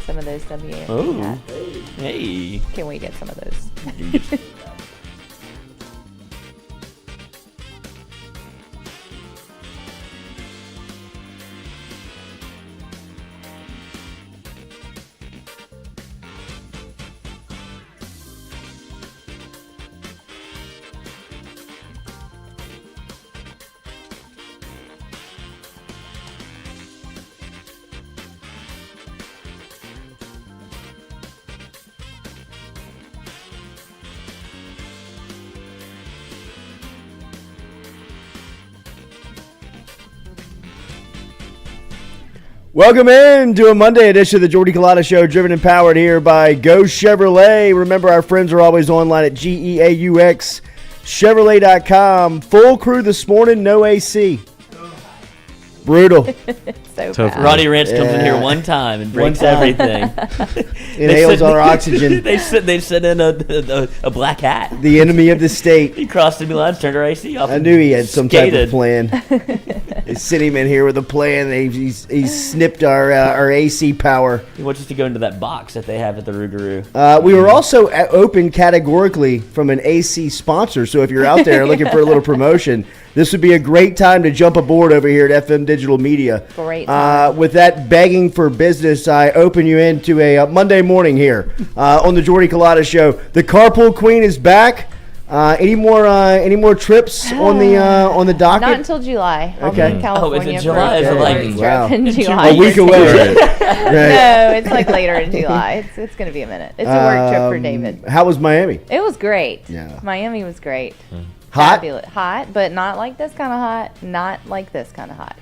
some of those WNBA Oh, hats. hey. Can we get some of those? Welcome in to a Monday edition of the Jordy Culotta Show, driven and powered here by Go Chevrolet. Remember, our friends are always online at GEAUX, Chevrolet.com. Full crew this morning, no AC. Brutal. So Tough. bad. Ronnie Rance comes in here one time and breaks everything. Inhales our oxygen. They sent in a black hat. The enemy of the state. He crossed the lines, turned our AC off. I knew he had some type of skated. plan. They sent him in here with a plan. He's snipped our AC power. He wants us to go into that box that they have at the Rougarou. We were also open categorically from an AC sponsor. So if you're out there looking for a little promotion, this would be a great time to jump aboard over here at FM Digital Media. Great time. With that begging for business, I open you into a Monday morning here on the Jordy Culotta Show. The Carpool Queen is back. Any more trips on the docket? Not until July. I'll Okay. be in California. Oh, is it July? For Is it like- a trip wow. in July. A week away. Right. No, it's like later in July. It's going to be a minute. It's a work trip for David. How was Miami? It was great. Yeah. Miami was great. Hot? Fabulous. Hot, but not like this kind of hot. Not like this kind of hot.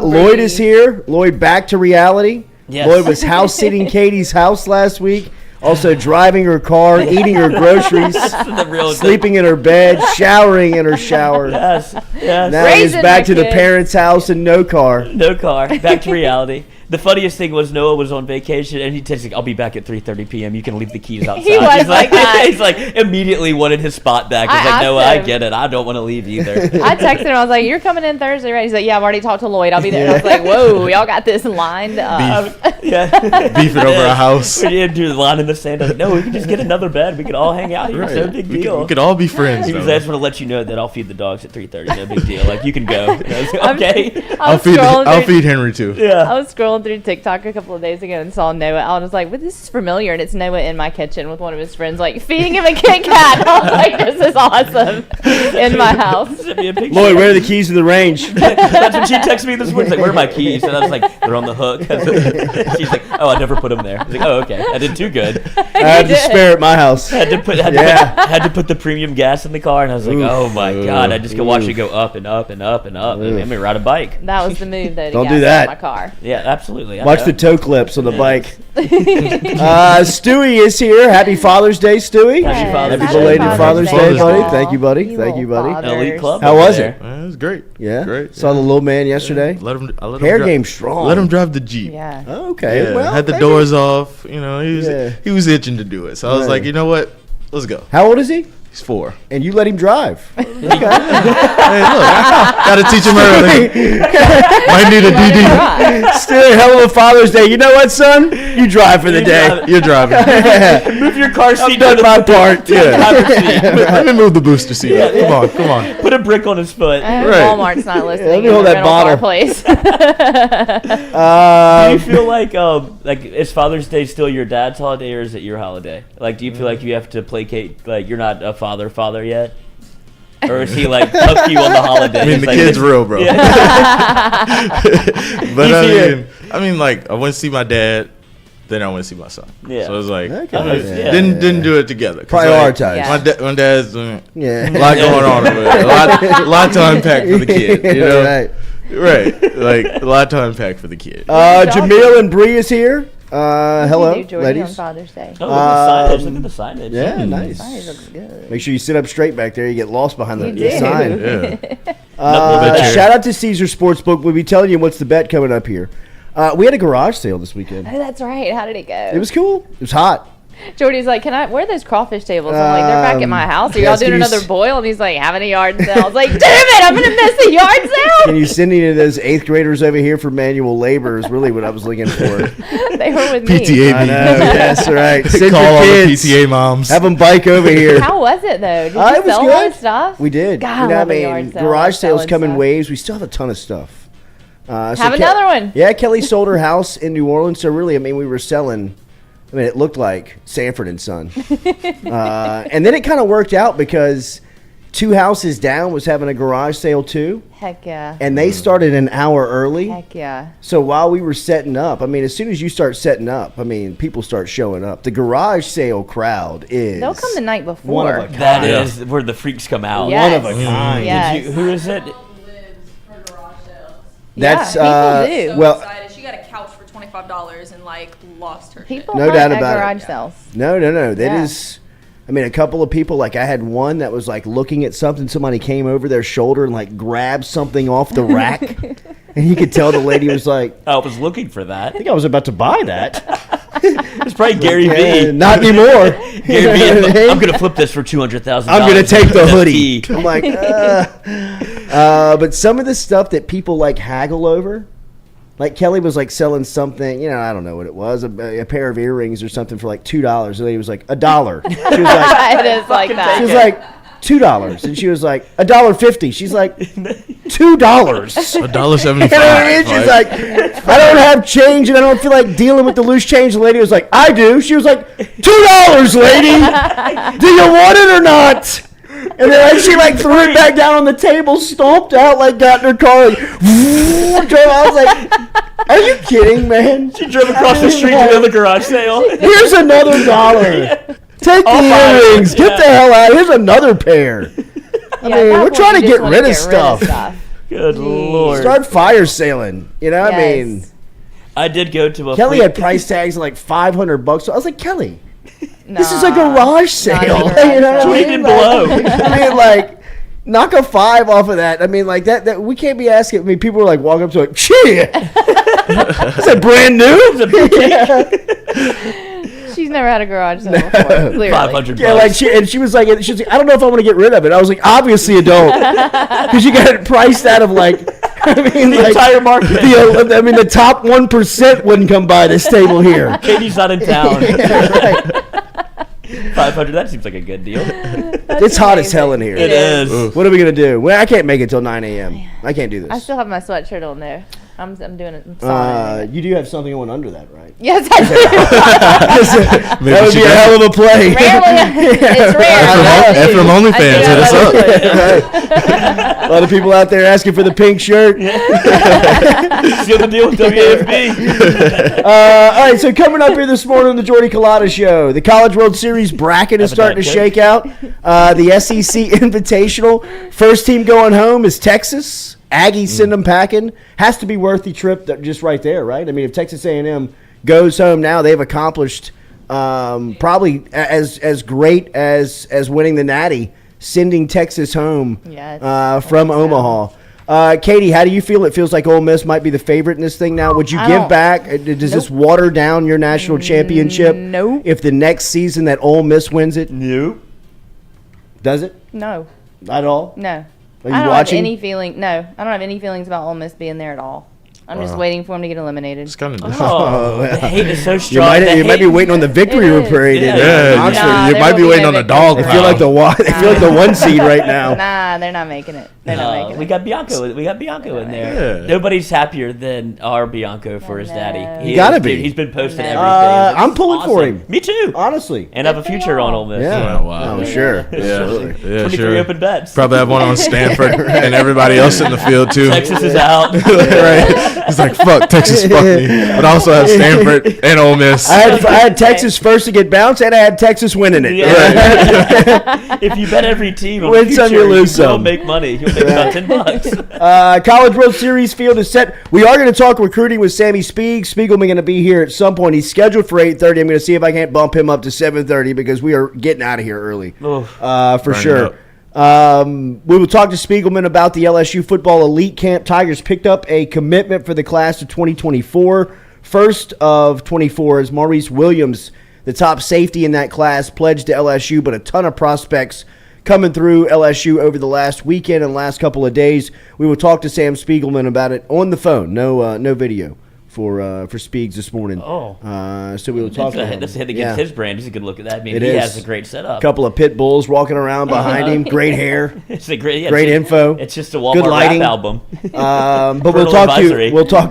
Lloyd is here. Lloyd back to reality. Yes. Lloyd was house sitting Katie's house last week. Also driving her car, eating her groceries, The real sleeping in her bed, showering in her shower. Yes, yes. Now he's Raising back my to the kid. parents' house and no car. No car. Back to reality. The funniest thing was Noah was on vacation and he texted, "I'll be back at 3:30 p.m. You can leave the keys outside." He was he's like that. He's like immediately wanted his spot back. He's I like, asked "Noah, I him. get it. I don't want to leave either." I texted him. I was like, "You're coming in Thursday, right?" He's like, "Yeah, I've already talked to Lloyd. I'll be there." And I was like, "Whoa, y'all got this lined up." Yeah. Beefing over a house. We didn't do the line in the sand. I was like, "No, we can just get another bed. We could all hang out here. It's no big deal." We could all be friends. He was, though. "I just want to let you know that I'll feed the dogs at 3:30. No big deal. Like, you can go." And I was like, "Okay." I'll feed Henry too. Yeah. I was scrolling through TikTok a couple of days ago and saw Noah. I was like, well, this is familiar. And it's Noah in my kitchen with one of his friends, like, feeding him a Kit Kat. I was like, this is awesome in my house. Send me a picture. Lloyd, where are the keys to the range? That's when she texted me this morning. She's like, "Where are my keys?" And I was like, "They're on the hook." She's like, "Oh, I never put them there." I was like, "Oh, okay. I did too good." I had to spare at my house. Had to put the premium gas in the car, and I was like, "Oh my god!" I just could watch it go up and up and up and up, and me ride a bike. That was the move, though, to Don't gas do that. my car. Yeah, absolutely. Watch the toe clips on the bike. Stewie is here. Happy Father's Day, Stewie. Happy Father's Happy Day. belated Happy Father's Day, Father's buddy. Day. Thank you, buddy. You Thank you, little buddy. fathers. Elite club. How over was there. it? It was great. Yeah. Great. Saw the little man yesterday. Let him Hair game strong. Let him drive the Jeep. Yeah. Oh, okay. Yeah, Well, had the maybe. doors off. You know, Yeah. he was itching to do it. So I was Right. like, you know what? Let's go. How old is he? He's 4. And you let him drive. Hey, look, gotta teach him early. Might need a DD. Still a hell of a Father's Day. You know what, son? You drive for the You day. drive You're driving. Move your car seat. I've done my part. Let me move the booster seat up. Come on. Put a brick on his foot. Right. Walmart's not listening. let me hold in the that rental car bottle. place. Do you feel like is Father's Day still your dad's holiday or is it your holiday? Like, do you feel like you have to placate, like you're not a father yet? Or is he like up you on the holiday? I mean, the kid's real, bro. Yeah. But He's here. I mean, like, I went to see my dad, then I went to see my son. Yeah. So it was like, Okay. Yeah. didn't do it together. 'Cause, Prioritize. Yeah. My dad's Yeah. a lot going on over there. A lot to unpack for the kid. You know, Right. right? Like a lot to unpack for the kid. Jamil and Bree is here. Hello, What did you do, Jordy, on ladies. Father's Day? Oh, look at the signage. Look at the signage. Yeah, nice. Size looks good. Make sure you sit up straight back there. You get lost behind the You do. sign. Yeah. Shout out to Caesar Sportsbook. We'll be telling you what's the bet coming up here. We had a garage sale this weekend. Oh, that's right. How did it go? It was cool. It was hot. Jordy's like, where are those crawfish tables? I'm like, they're back at my house. Are y'all yes, doing can you another boil? And he's like, having a yard sale. I was like, damn it, I'm going to miss a yard sale. Can you send any of those 8th graders over here for manual labor is really what I was looking for. They were with me. PTA I know, yes, right. Send Call your all the kids. PTA moms. Have them bike over here. How was it, though? Did you It was sell a lot good. of stuff? We did. God, I love a yard sale. Garage sales Selling come in stuff. waves. We still have a ton of stuff. Have another one. Yeah, Kelly sold her house in New Orleans. So really, we were selling. It looked like Sanford and Son. And then it kind of worked out because 2 houses down was having a garage sale too. Heck yeah. And they started an hour early. Heck yeah. So while we were setting up, as soon as you start setting up, people start showing up. The garage sale crowd is... They'll come the night before. one of a kind. That is where the freaks come out. Yes. One of a kind. Yes. Who is it? That's Yeah, people do. well, excited. She got a couch for $25 and lost her shit. People No hunt doubt at about it. garage sales. no. That Yeah. is. A couple of people, I had one that was looking at something. Somebody came over their shoulder and grabbed something off the rack, and you could tell the lady was like, I was looking for that. "I think I was about to buy that." It's probably Gary Yeah, V. not anymore. Gary You know what I V. mean? I'm gonna flip this for $200,000. I'm gonna take the hoodie. NFT. I'm like, but some of the stuff that people haggle over, Kelly was selling something, I don't know what it was, a pair of earrings or something for $2. The lady was like, $1. She was like, It is like that. she was like, $2, and she was like, $1.50. She's like, $2. $1.75. She's like, I don't have change and I don't feel like dealing with the loose change. The lady was like, I do. She was like, $2, lady. Do you want it or not? And then she threw it back down on the table, stomped out, got in her car, drove. I was like, are you kidding, man? She drove across the street to the garage sale. Here's another $1. Take the earrings. Get the hell out. Here's another pair. We're trying to get rid of stuff. Good Lord. Start fire sailing. Yes. I did go to a Kelly had price tags of $500. So I was like, Kelly, this is a Nah. garage sale. Not a garage You know sale. what I Tweeted mean? below. Knock a 5 off of that. That we can't be asking. People were walking up to it. Shit. Is that brand new? She's never had a garage sale before. Clearly. $500. Yeah, she was like, I don't know if I want to get rid of it. I was like, obviously you don't, because you got it priced out of the entire market. The top 1% wouldn't come by this table here. Katie's not in town. Yeah, right. 500. That seems like a good deal. It's hot as hell in here. It is. What are we gonna do? Well, I can't make it till 9 a.m. I can't do this. I still have my sweatshirt on there. I'm doing it. I'm sorry. You do have something on under that, right? Yes, I do. That would be a hell of a play. Rarely, it's rare. FM OnlyFans, hit us up. A lot of people out there asking for the pink shirt. Seal the deal with WAFB. All right, so coming up here this morning on the Jordy Culotta Show, the College World Series bracket is starting to shake out. The SEC Invitational. First team going home is Texas. Aggies send them packing. Has to be worth the trip just right there, right? If Texas A&M goes home now, they've accomplished probably as great as winning the Natty, sending Texas home from Omaha. Katie, how do you feel? It feels like Ole Miss might be the favorite in this thing now. Would you give back? Does this water down your national championship? Nope. If the next season that Ole Miss wins it? Nope. Does it? No. Not at all? No. Are you I don't watching? have any feeling. No, I don't have any feelings about Ole Miss being there at all. I'm just waiting for them to get eliminated. It's kind of Oh, the hate is so You strong. might be waiting on the victory It is. parade. in Yeah. Oxford. Nah, you there might will be be waiting no on a victory dog. for They feel like the 1 seed right now. Nah, they're not making it. They're not making We it. got Bianco. We got Bianco in there. Yeah. Nobody's happier than our Bianco for his No. daddy. You gotta be. He's been posting No. everything. I'm pulling for him. Me too. Honestly. And have a Good for future y'all. on Ole Miss. Yeah. Oh, wow. Oh, sure. Yeah, Absolutely. yeah, 23 sure. open bets. Probably have one on Stanford and everybody else in the field too. Texas is out. Right? He's like, fuck Texas, fuck me. But I also have Stanford and Ole Miss. I had Texas first to get bounced, and I had Texas winning it. Yeah. If you bet every team on Win future, some, you lose will some. make money. You'll make about $10. College World Series field is set. We are going to talk recruiting with Sammy Spiegelman going to be here at some point. He's scheduled for 8:30. I'm going to see if I can't bump him up to 7:30 because we are getting out of here early for Burn it sure. We will talk to Spiegelman about the LSU football elite camp. Tigers picked up a commitment for the class of 2024. First of 24 is Maurice Williams, the top safety in that class, pledged to LSU, but a ton of prospects coming through LSU over the last weekend and last couple of days. We will talk to Sam Spiegelman about it on the phone. No video for Spiegs this morning. So we will talk to him. That's a hit against his brand. He's a good look at that. I mean, he has a great setup. A couple of pit bulls walking around behind him. Great hair. It's a great info. It's just a Walmart rap album. But we'll talk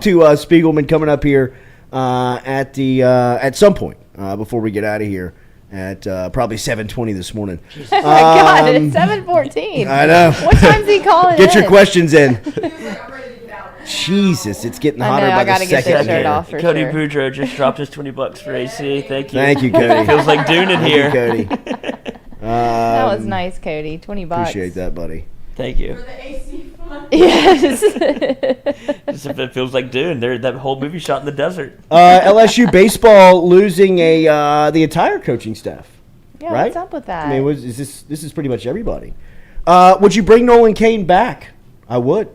to Spiegelman coming up here at some point before we get out of here. At probably 7:20 this morning. Oh my God, it's 7:14. I know. What time's he calling Get in? your questions in. Jesus, it's getting hotter by the second. Get this shirt off for Cody sure. Boudreaux just dropped his $20 for AC. Thank you. Thank you, Cody. Feels like Dune in here. Thank you, Cody. That was nice, Cody. $20. Appreciate that, buddy. Thank you. For the AC fund. Yes. It feels like Dune. That whole movie shot in the desert. LSU baseball losing the entire coaching staff. Yeah, right? what's up with that? I mean, this is pretty much everybody. Would you bring Nolan Cain back? I would.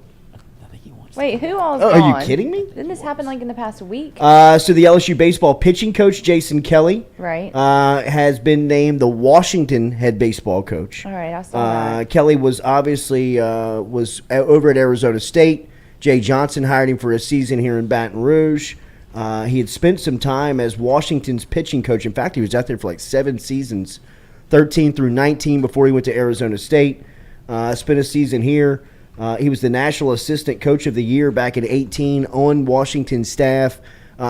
Wait, who all's Oh, gone? are you kidding me? Didn't this happen like in the past week? So the LSU baseball pitching coach, Jason Kelly, Right. has been named the Washington head baseball coach. All right, I saw that. Kelly was obviously was over at Arizona State. Jay Johnson hired him for a season here in Baton Rouge. He had spent some time as Washington's pitching coach. In fact, he was out there for like 7 seasons, 13 through 19 before he went to Arizona State. Spent a season here. He was the National Assistant Coach of the Year back in 2018 on Washington's staff.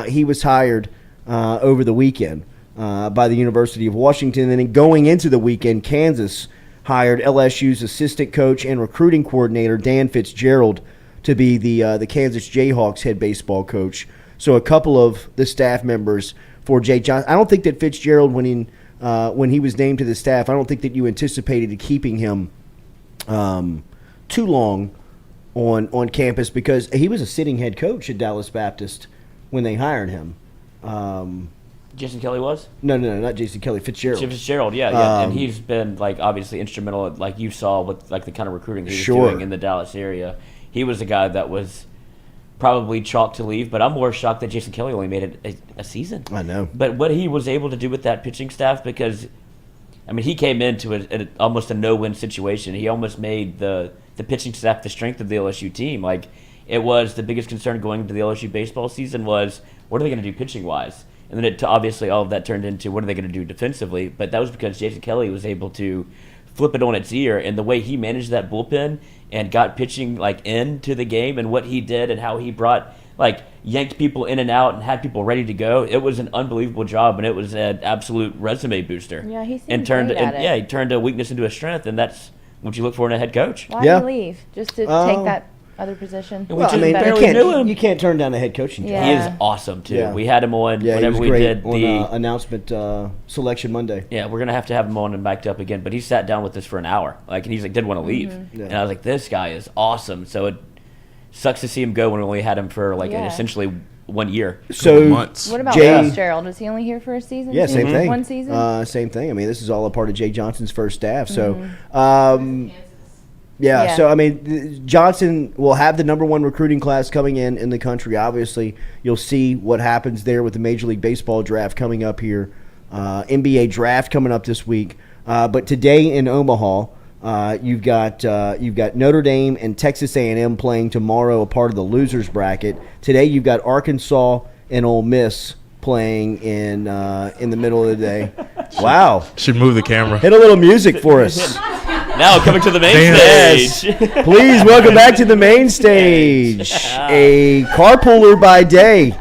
He was hired over the weekend by the University of Washington. And then going into the weekend, Kansas hired LSU's assistant coach and recruiting coordinator, Dan Fitzgerald, to be the Kansas Jayhawks head baseball coach. So a couple of the staff members for Jay Johnson. I don't think that Fitzgerald, when he was named to the staff, I don't think that you anticipated keeping him too long on campus because he was a sitting head coach at Dallas Baptist when they hired him. Jason Kelly was? No, not Jason Kelly. Fitzgerald. Fitzgerald, yeah. And he's been like obviously instrumental, like you saw with like the kind of recruiting he was doing in the Dallas area. He was a guy that was probably chalked to leave, but I'm more shocked that Jason Kelly only made it a season. I know. But what he was able to do with that pitching staff, because I mean he came into almost a no-win situation. He almost made the pitching staff the strength of the LSU team. Like it was the biggest concern going into the LSU baseball season was what are they going to do pitching wise, and then obviously all of that turned into what are they going to do defensively. But that was because Jason Kelly was able to flip it on its ear, and the way he managed that bullpen and got pitching like into the game and what he did and how he brought like yanked people in and out and had people ready to go. It was an unbelievable job, and it was an absolute resume booster. Yeah, he seemed great at it. Yeah, he turned a weakness into a strength, and that's what you look for in a head coach. Why did he leave? Just to take that other position? Well, I mean, you can't turn down a head coaching job. Yeah. He is awesome too. Yeah. We had him on whenever we did the announcement selection Monday. Yeah, we're gonna have to have him on and backed up again. But he sat down with us for an hour, and he's like, didn't want to leave, and I was like, this guy is awesome. So it sucks to see him go when we only had him for essentially 1 year. So months. What about Fitzgerald? Was he only here for a season? Yeah, same thing. One season? Same thing. I mean, this is all a part of Jay Johnson's first staff. So, Yeah. so I mean, Johnson will have the number 1 recruiting class coming in the country. Obviously, you'll see what happens there with the Major League Baseball draft coming up here, NBA draft coming up this week. But today in Omaha, you've got Notre Dame and Texas A&M playing tomorrow, a part of the losers bracket. Today you've got Arkansas and Ole Miss playing in the middle of the day. Wow! Should move the camera. Hit a little music for us. Now coming to the main stage. Please welcome back to the main stage. A carpooler by day,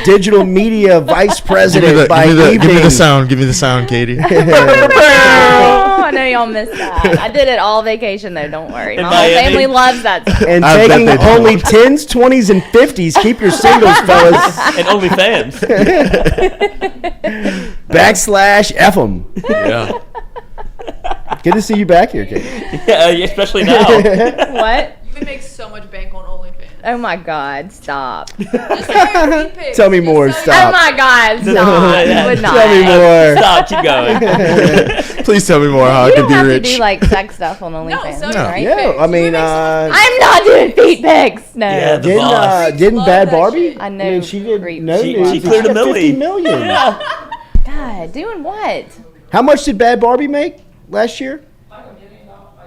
digital media vice president by evening. Give me the sound. Give me the sound, Katie. I know y'all missed that. I did it all vacation though. Don't worry. My whole family loves that stuff. And taking only 10s, 20s, and 50s. Keep your singles, fellas. And OnlyFans. /F them. Yeah. Good to see you back here, Kate. Yeah, especially now. What? You can make so much bank on OnlyFans. Oh my God! Stop. Just sell your feet pics. Tell me Just more, sell stop. Oh my God! Stop. You would not. Tell me more. Stop, keep going. Please tell me more how I You can don't be have rich. to do like sex stuff on No, OnlyFans, sell your right? feet Yeah, pics. I mean, You can make some- I'm not doing feet pics. No. Yeah, the boss. didn't Love Bad that Barbie? shit. I know. I mean, she did Creep. no She nudes. cleared got a milli. 50 million. Yeah. God, God, doing what? How much did Bad Barbie make last year?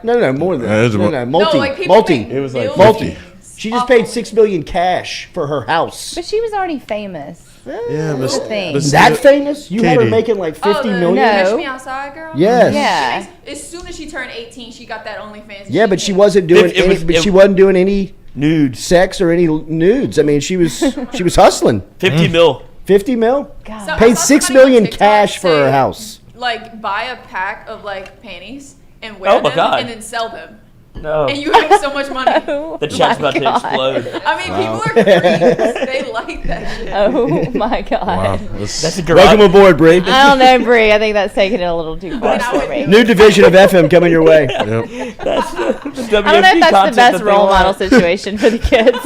No, more than that. Multi. It was like Multi. She just paid $6 million cash for her house. But she was already famous. Yeah, That's the thing. That famous? You had her Katie. making like $50 million? No. Catch Me Outside girl? Yes. Yeah. As soon as she turned 18, she got that OnlyFans. Yeah, but she wasn't doing she wasn't doing any Nudes. sex or any nudes. I mean, she was hustling. 50 mil. 50 mil? God. So I Paid saw $6 somebody on million TikTok cash for her say, house. Like, buy a pack of like panties and wear Oh my them God. and then sell them. No. And you have so much money. Oh, The chat's my about to God. explode. I mean, people are freaks. They like that shit. Oh my God. Wow. That's a Welcome garage. aboard, Bree. I don't know, Bree. I think that's taking it a little too far But I for would- me. New division of FM coming your way. Yep. The I don't know if that's the content best that role they model want. situation for the kids.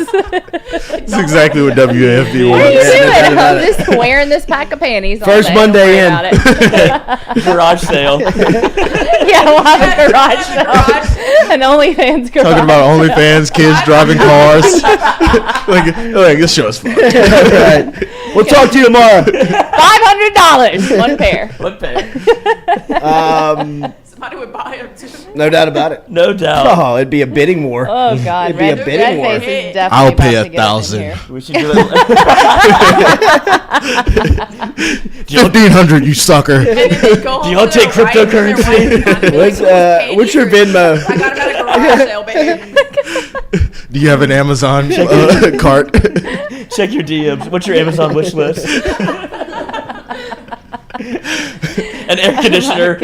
That's exactly what WAFD What are you was. doing? I'm just wearing this pack of panties. all First day. Don't Monday worry in. about it. Garage sale. Yeah, we'll have a garage sale. An OnlyFans garage. Talking about OnlyFans, kids driving cars. like this show's fun. All right. We'll talk to you tomorrow. $500, one pair. What pair? Somebody would buy them too. No doubt about it. No doubt. Oh, it'd be a bidding war. Oh God, It'd be a bidding war. Redface is definitely I'll about pay to get us in 1,000. here. We should do it. 1,500, you sucker. And then they go Do home y'all to take their wife and their cryptocurrency? wife is like, What's your Venmo? I got them at a garage sale, baby. Do you have an Amazon cart? Check your DMs. What's your Amazon wish list? An air conditioner.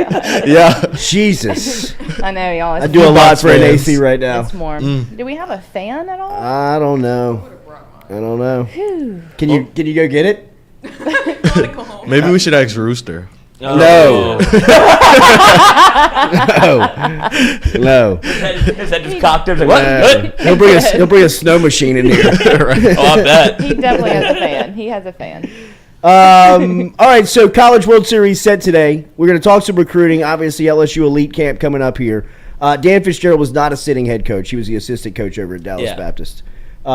Yeah. Jesus. I know y'all. I do a lot for an fans. AC right now. It's warm. Do we have a fan at all? I don't know. Can you go get it? Go home. Maybe we should ask Rooster. Oh. No. No. Is that just cocked up? Like, No. what? He'll bring a snow machine in here. Oh, I bet. He definitely has a fan. He has a fan. All right, so College World Series set today. We're going to talk some recruiting. Obviously, LSU Elite Camp coming up here. Dan Fitzgerald was not a sitting head coach. He was the assistant coach over at Dallas Yeah. Baptist. So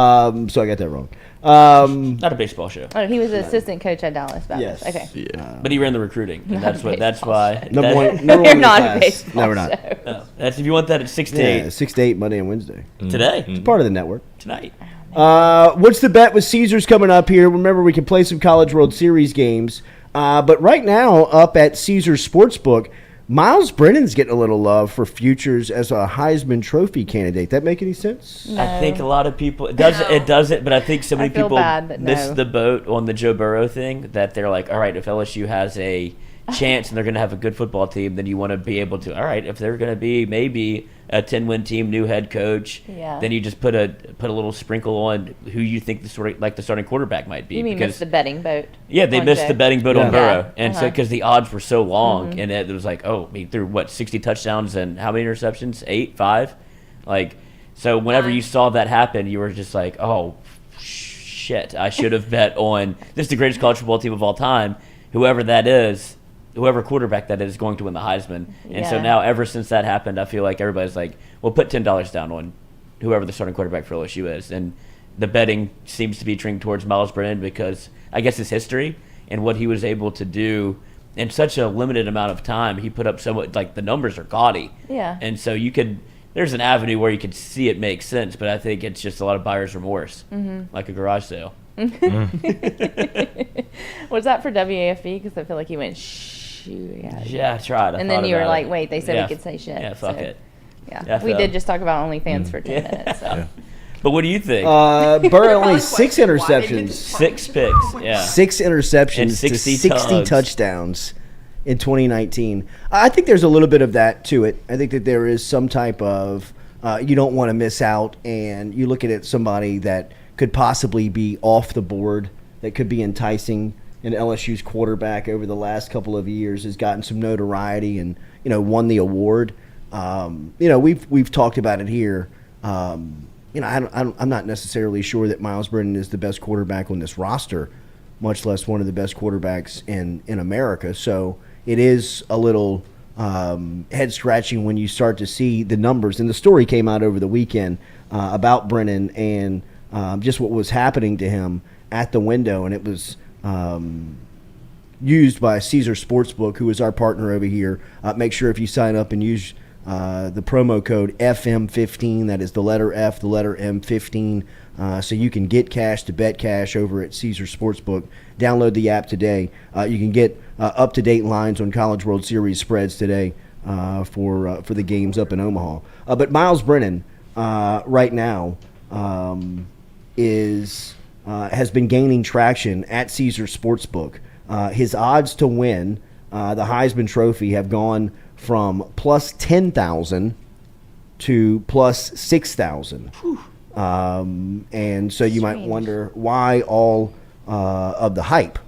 I got that wrong. Not a baseball show. Oh, he was the assistant coach at Dallas Baptist. Yes. Okay. Yeah. But he ran the recruiting. And that's what. That's baseball why. Number that- one, number You're one not in a the class. baseball No, we're not. show. No, that's if you want that at 6 to Yeah, 8 6 to 8 Monday and Wednesday. today, It's part of the network. tonight. What's the bet with Caesars coming up here? Remember, we can play some College World Series games. But right now, up at Caesars Sportsbook, Miles Brennan's getting a little love for futures as a Heisman Trophy candidate. That make any sense? I think a lot of people it doesn't, but I think so many I feel people bad, but miss no. the boat on the Joe Burrow thing that they're like, all right, if LSU has a chance and they're going to have a good football team, then you want to be able to, all right, if they're going to be maybe a 10-win team, new head coach, Yeah. then you just put a little sprinkle on who you think the starting quarterback might be. You mean because miss the betting boat? yeah, they on missed Joe? the betting boat Yeah. on Burrow, Yeah. and so Uh-huh. because the odds were so long, and it was like, oh, he threw what 60 touchdowns and how many interceptions? 8, 5, like. So whenever you saw that happen, you were just like, oh, shit, I should have bet on this is the greatest college football team of all time. Whoever that is, whoever quarterback that is going to win the Heisman. And so Yeah. now ever since that happened, I feel like everybody's like, well, put $10 down on whoever the starting quarterback for LSU is. And the betting seems to be trending towards Miles Brennan because I guess his history and what he was able to do in such a limited amount of time. He put up so much, like the numbers are gaudy. Yeah. And so there's an avenue where you could see it make sense, but I think it's just a lot of buyer's remorse, like a garage sale. Was that for WAFB? Because I feel like you went shoot. Yeah, I tried. I And then thought you were about like, it. wait, they said Yeah. we could say shit. Yeah, fuck so, it. Yeah. Yeah, We so- did just talk about OnlyFans for 2 minutes. So. But what do you think? Burrow only Probably 6 question why they did interceptions. this. 6 picks. Yeah. 6 interceptions And to 60 60 tugs. touchdowns in 2019. I think there's a little bit of that to it. I think that there is some type of you don't want to miss out, and you look at it somebody that could possibly be off the board, that could be enticing. And LSU's quarterback over the last couple of years has gotten some notoriety and won the award. We've talked about it here. I'm not necessarily sure that Miles Brennan is the best quarterback on this roster, much less one of the best quarterbacks in America. So it is a little head scratching when you start to see the numbers. And the story came out over the weekend about Brennan and just what was happening to him at the window, and it was used by Caesar Sportsbook, who is our partner over here. Make sure if you sign up and use the promo code FM15, that is the letter F, the letter M15, so you can get cash to bet cash over at Caesar Sportsbook. Download the app today. You can get up-to-date lines on College World Series spreads today for the games up in Omaha. But Miles Brennan right now has been gaining traction at Caesar Sportsbook. His odds to win the Heisman Trophy have gone from plus 10,000 to plus 6,000. And so you might wonder why all of the hype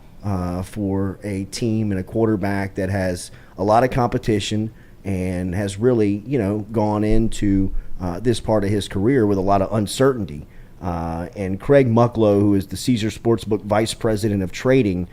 for a team and a quarterback that has a lot of competition and has really, gone into this part of his career with a lot of uncertainty. And Craig Mucklow, who is the Caesar Sportsbook Vice President of Trading,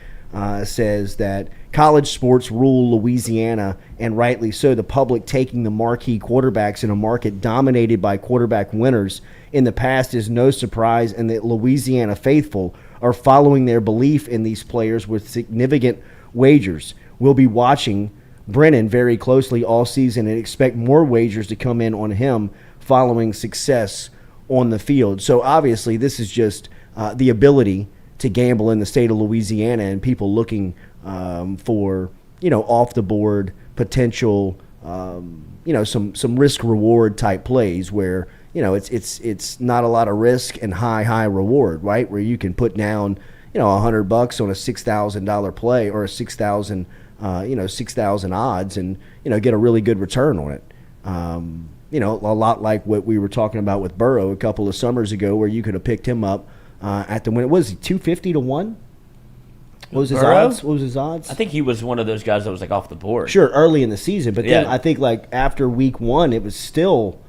says that college sports rule Louisiana, and rightly so. The public taking the marquee quarterbacks in a market dominated by quarterback winners in the past is no surprise, and that Louisiana faithful are following their belief in these players with significant wagers. We'll be watching Brennan very closely all season and expect more wagers to come in on him following success on the field. So obviously this is just the ability to gamble in the state of Louisiana, and people looking for, off the board potential, some risk reward type plays where, it's not a lot of risk and high reward, right? Where you can put down, $100 on a $6,000 play or a 6,000 odds and, get a really good return on it. A lot like what we were talking about with Burrow a couple of summers ago, where you could have picked him up at the win. What was he, 250 to 1? What was his odds? What was his odds? I think he was one of those guys that was off the board. Sure, early in the season, but then I think after week 1, it was still,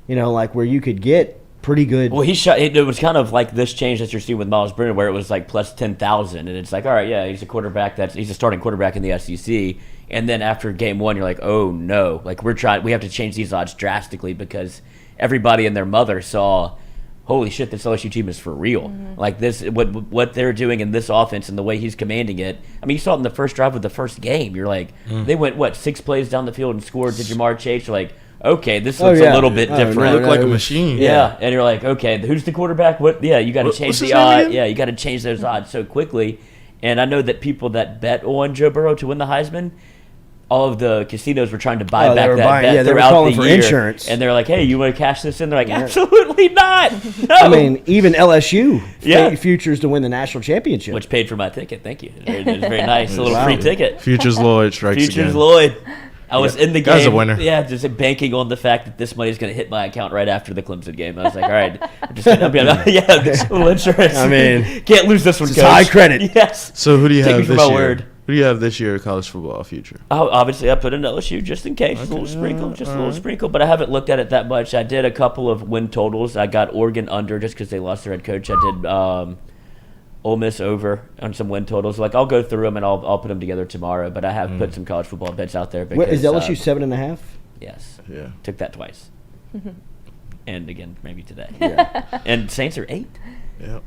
where you could get pretty good. Well, he shot. It was kind of like this change that you're seeing with Miles Brennan, where it was plus 10,000, and it's all right, yeah, he's a starting quarterback in the SEC. And then after game 1, you're like, oh no, we have to change these odds drastically because everybody and their mother saw, holy shit, this LSU team is for real. Mm-hmm. This, what they're doing in this offense and the way he's commanding it. I mean, you saw it in the first drive of the first game. You're like, they went 6 plays down the field and scored to Jamar Chase. You're like, okay, this looks a little bit different. They look like a machine. Yeah, and you're like, okay, who's the quarterback? What? Yeah, you got to change the odds. Yeah, you got to change those odds so quickly. And I know that people that bet on Joe Burrow to win the Heisman, all of the casinos were trying to buy back that bet throughout the year. Insurance. And they're like, hey, you want to cash this in? They're like, absolutely not. No. I mean, even LSU futures to win the national championship. Which paid for my ticket. Thank you. It was very nice. A little free ticket. Futures Lloyd strikes again. Futures Lloyd. I was in the game. Guy's a winner. Yeah, just banking on the fact that this money is going to hit my account right after the Clemson game. I was like, all right, I'm just going to be a little insurance. I mean, can't lose this one, Coach. High credit. Yes. So who do you have this year? Word. Who do you have this year college football future? Oh, obviously I put in LSU just in case. Okay. A little sprinkle, but I haven't looked at it that much. I did a couple of win totals. I got Oregon under just because they lost their head coach. I did Ole Miss over on some win totals. I'll go through them and I'll put them together tomorrow. But I have put some college football bets out there. Because, is LSU 7.5? Yes. Yeah. Took that twice. And again, maybe today. Yeah. And Saints are 8. Yeah.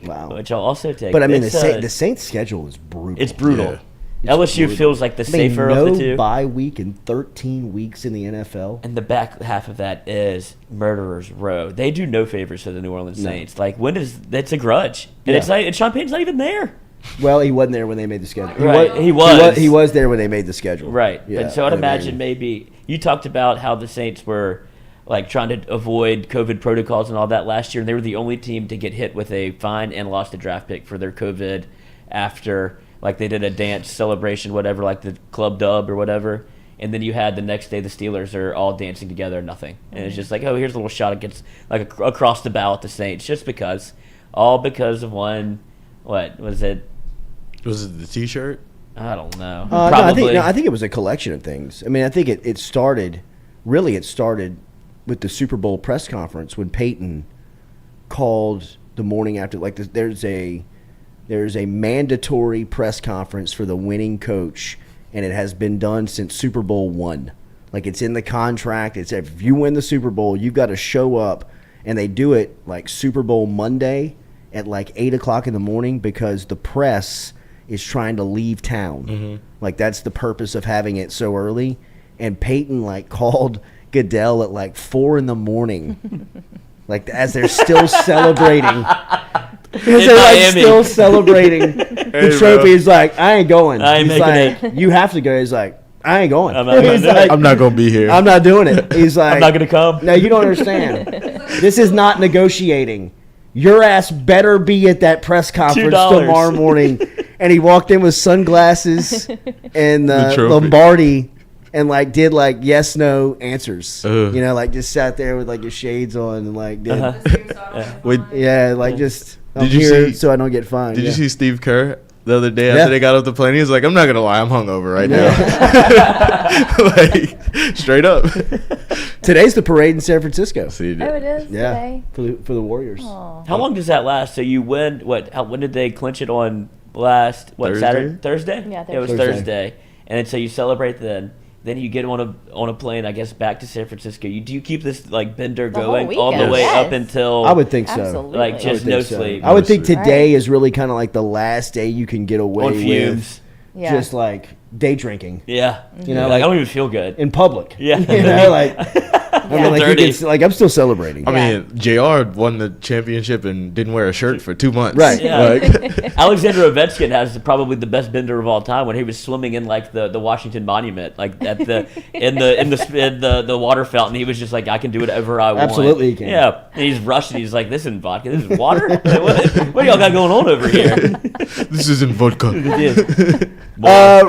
Wow. Which I'll also take. But I mean, the Saints' schedule is brutal. It's brutal. Yeah. LSU feels like the safer of the two. No bye week in 13 weeks in the NFL. And the back half of that is Murderers Row. They do no favors to the New Orleans Saints. That's a grudge. And it's Sean Payton's not even there. Well, he wasn't there when they made the schedule. He was. He was there when they made the schedule. Right. Yeah, and so I'd imagine maybe you talked about how the Saints were trying to avoid COVID protocols and all that last year, and they were the only team to get hit with a fine and lost a draft pick for their COVID after they did a dance celebration, whatever, the club dub or whatever. And then you had the next day the Steelers are all dancing together, nothing. And it's just here's a little shot against across the bow at the Saints, just because. All because of one, what was it? Was it the T-shirt? I don't know. Probably. I think it was a collection of things. I mean, I think it started with the Super Bowl press conference when Peyton called the morning after. There's a mandatory press conference for the winning coach, and it has been done since Super Bowl 1. It's in the contract. It's if you win the Super Bowl, you've got to show up, and they do it Super Bowl Monday at 8 o'clock in the morning because the press is trying to leave town. Like, that's the purpose of having it so early. And Peyton, like, called Goodell at, like, 4 a.m, like, as they're still celebrating. As they're, like, still celebrating the trophy. He's like, I ain't going. I ain't He's making like, you have to go. He's like, I ain't going. I'm not gonna be here. I'm not doing it. He's like, I'm not going to come. No, you don't understand. This is not negotiating. Your ass better be at that press conference $2. tomorrow morning. And he walked in with sunglasses and The trophy. Lombardi and, like, did, like, yes, no answers. Ugh. You know, like, just sat there with, like, your shades on and, like, did. Wait, Yeah, like, just, I'm Did you here see- so I don't get fined. did Yeah. you see Steve Kerr the other day Yeah. after they got off the plane? He was like, I'm not gonna lie, I'm hungover right now. Like, straight up. Today's the parade in San Francisco. See, Oh, it is Yeah, today. for the Warriors. Aw. How long does that last? So you win, when did they clinch it on last, Thursday? Saturday? Thursday? Yeah, It was Thursday. Thursday. And then so you celebrate then you get on a plane, I guess, back to San Francisco. Do you keep this, like, bender The whole going all the weekend, way yes. up until... I would think so. Absolutely. Like, I would just think no so. sleep. I would think Mostly. today is really kind of like the last day you can get away On with fumes. Yeah. just, like, day drinking Yeah. You know, Like, like- I don't even feel good. in public. Yeah. You know, like, I mean, like, Dirty. you can, like, I'm still celebrating. I Yeah. mean, JR won the championship and didn't wear a shirt for 2 months. Right. Yeah. Like, Alexander Ovechkin has probably the best bender of all time when he was swimming in, like, the Washington Monument, like at the in the water fountain. He was just like, I can do whatever I want. Absolutely he can. Yeah, and he's rushing. He's like, this isn't vodka. This is water. Like, what y'all got going on over here? this isn't vodka.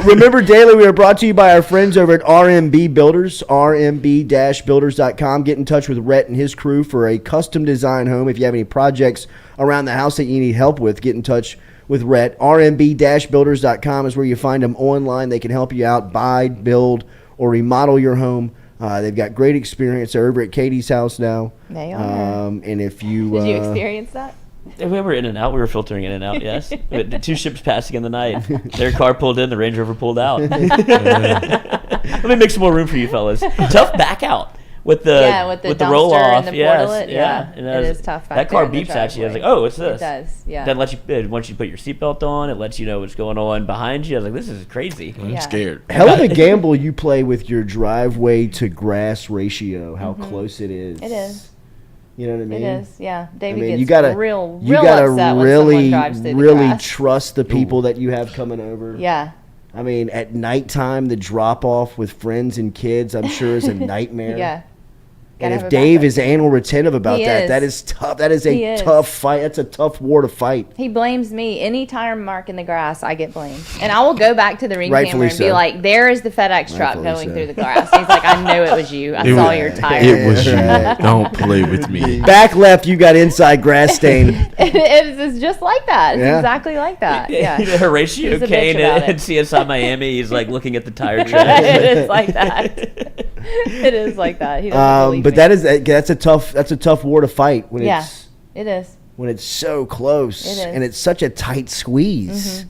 Remember, Daily, we are brought to you by our friends over at RMB Builders, rmb-builders.com. Get in touch with Rhett and his crew for a custom design home. If you have any projects around the house that you need help with, get in touch with Rhett. rmb-builders.com is where you find them online. They can help you out, buy, build, or remodel your home. They've got great experience. They're over at Katie's house now. They are. And if you... Did you experience that? We were in and out. We were filtering in and out. Yes, the 2 ships passing in the night. Their car pulled in. The Range Rover pulled out. Let me make some more room for you fellas. Tough back out with the with the roll dumpster off. and the Yes, portalet, yeah. yeah. And It is tough back That car there in the beeps at you. I was like, driveway. oh, what's this? It does, yeah. Then lets you once you put your seatbelt on, it lets you know what's going on behind you. I was like, this is crazy. I'm Yeah. scared. Hell of a gamble you play with your driveway to grass ratio, how close it is. It is. You know what I mean? It is, yeah. David I mean, gets you gotta real you gotta upset when really, someone drives through the really grass. trust the people that you have coming over. Yeah. I mean, at nighttime, the drop off with friends and kids, I'm sure, is a nightmare. Yeah. And Gotta if have a Dave backup. is anal retentive about He that, is. that is tough. That is He a is. tough fight. That's a tough war to fight. He blames me. Any tire mark in the grass, I get blamed. And I will go back to the ring Rightfully camera and be so. like, there is the FedEx truck Rightfully going so. through the grass. He's like, I know it was you. I It saw was- your tire. It was you. Right. Don't play with me. Back left, you got inside grass stain. It's just like that. It's Yeah. exactly like that. Yeah. Horatio He's a bitch Kane about in it. CSI Miami. He's like looking at the tire tracks. it is like that. It is like that. He doesn't believe But me. that's a tough war to fight when Yeah. it's It is. when it's so close It is. and it's such a tight squeeze.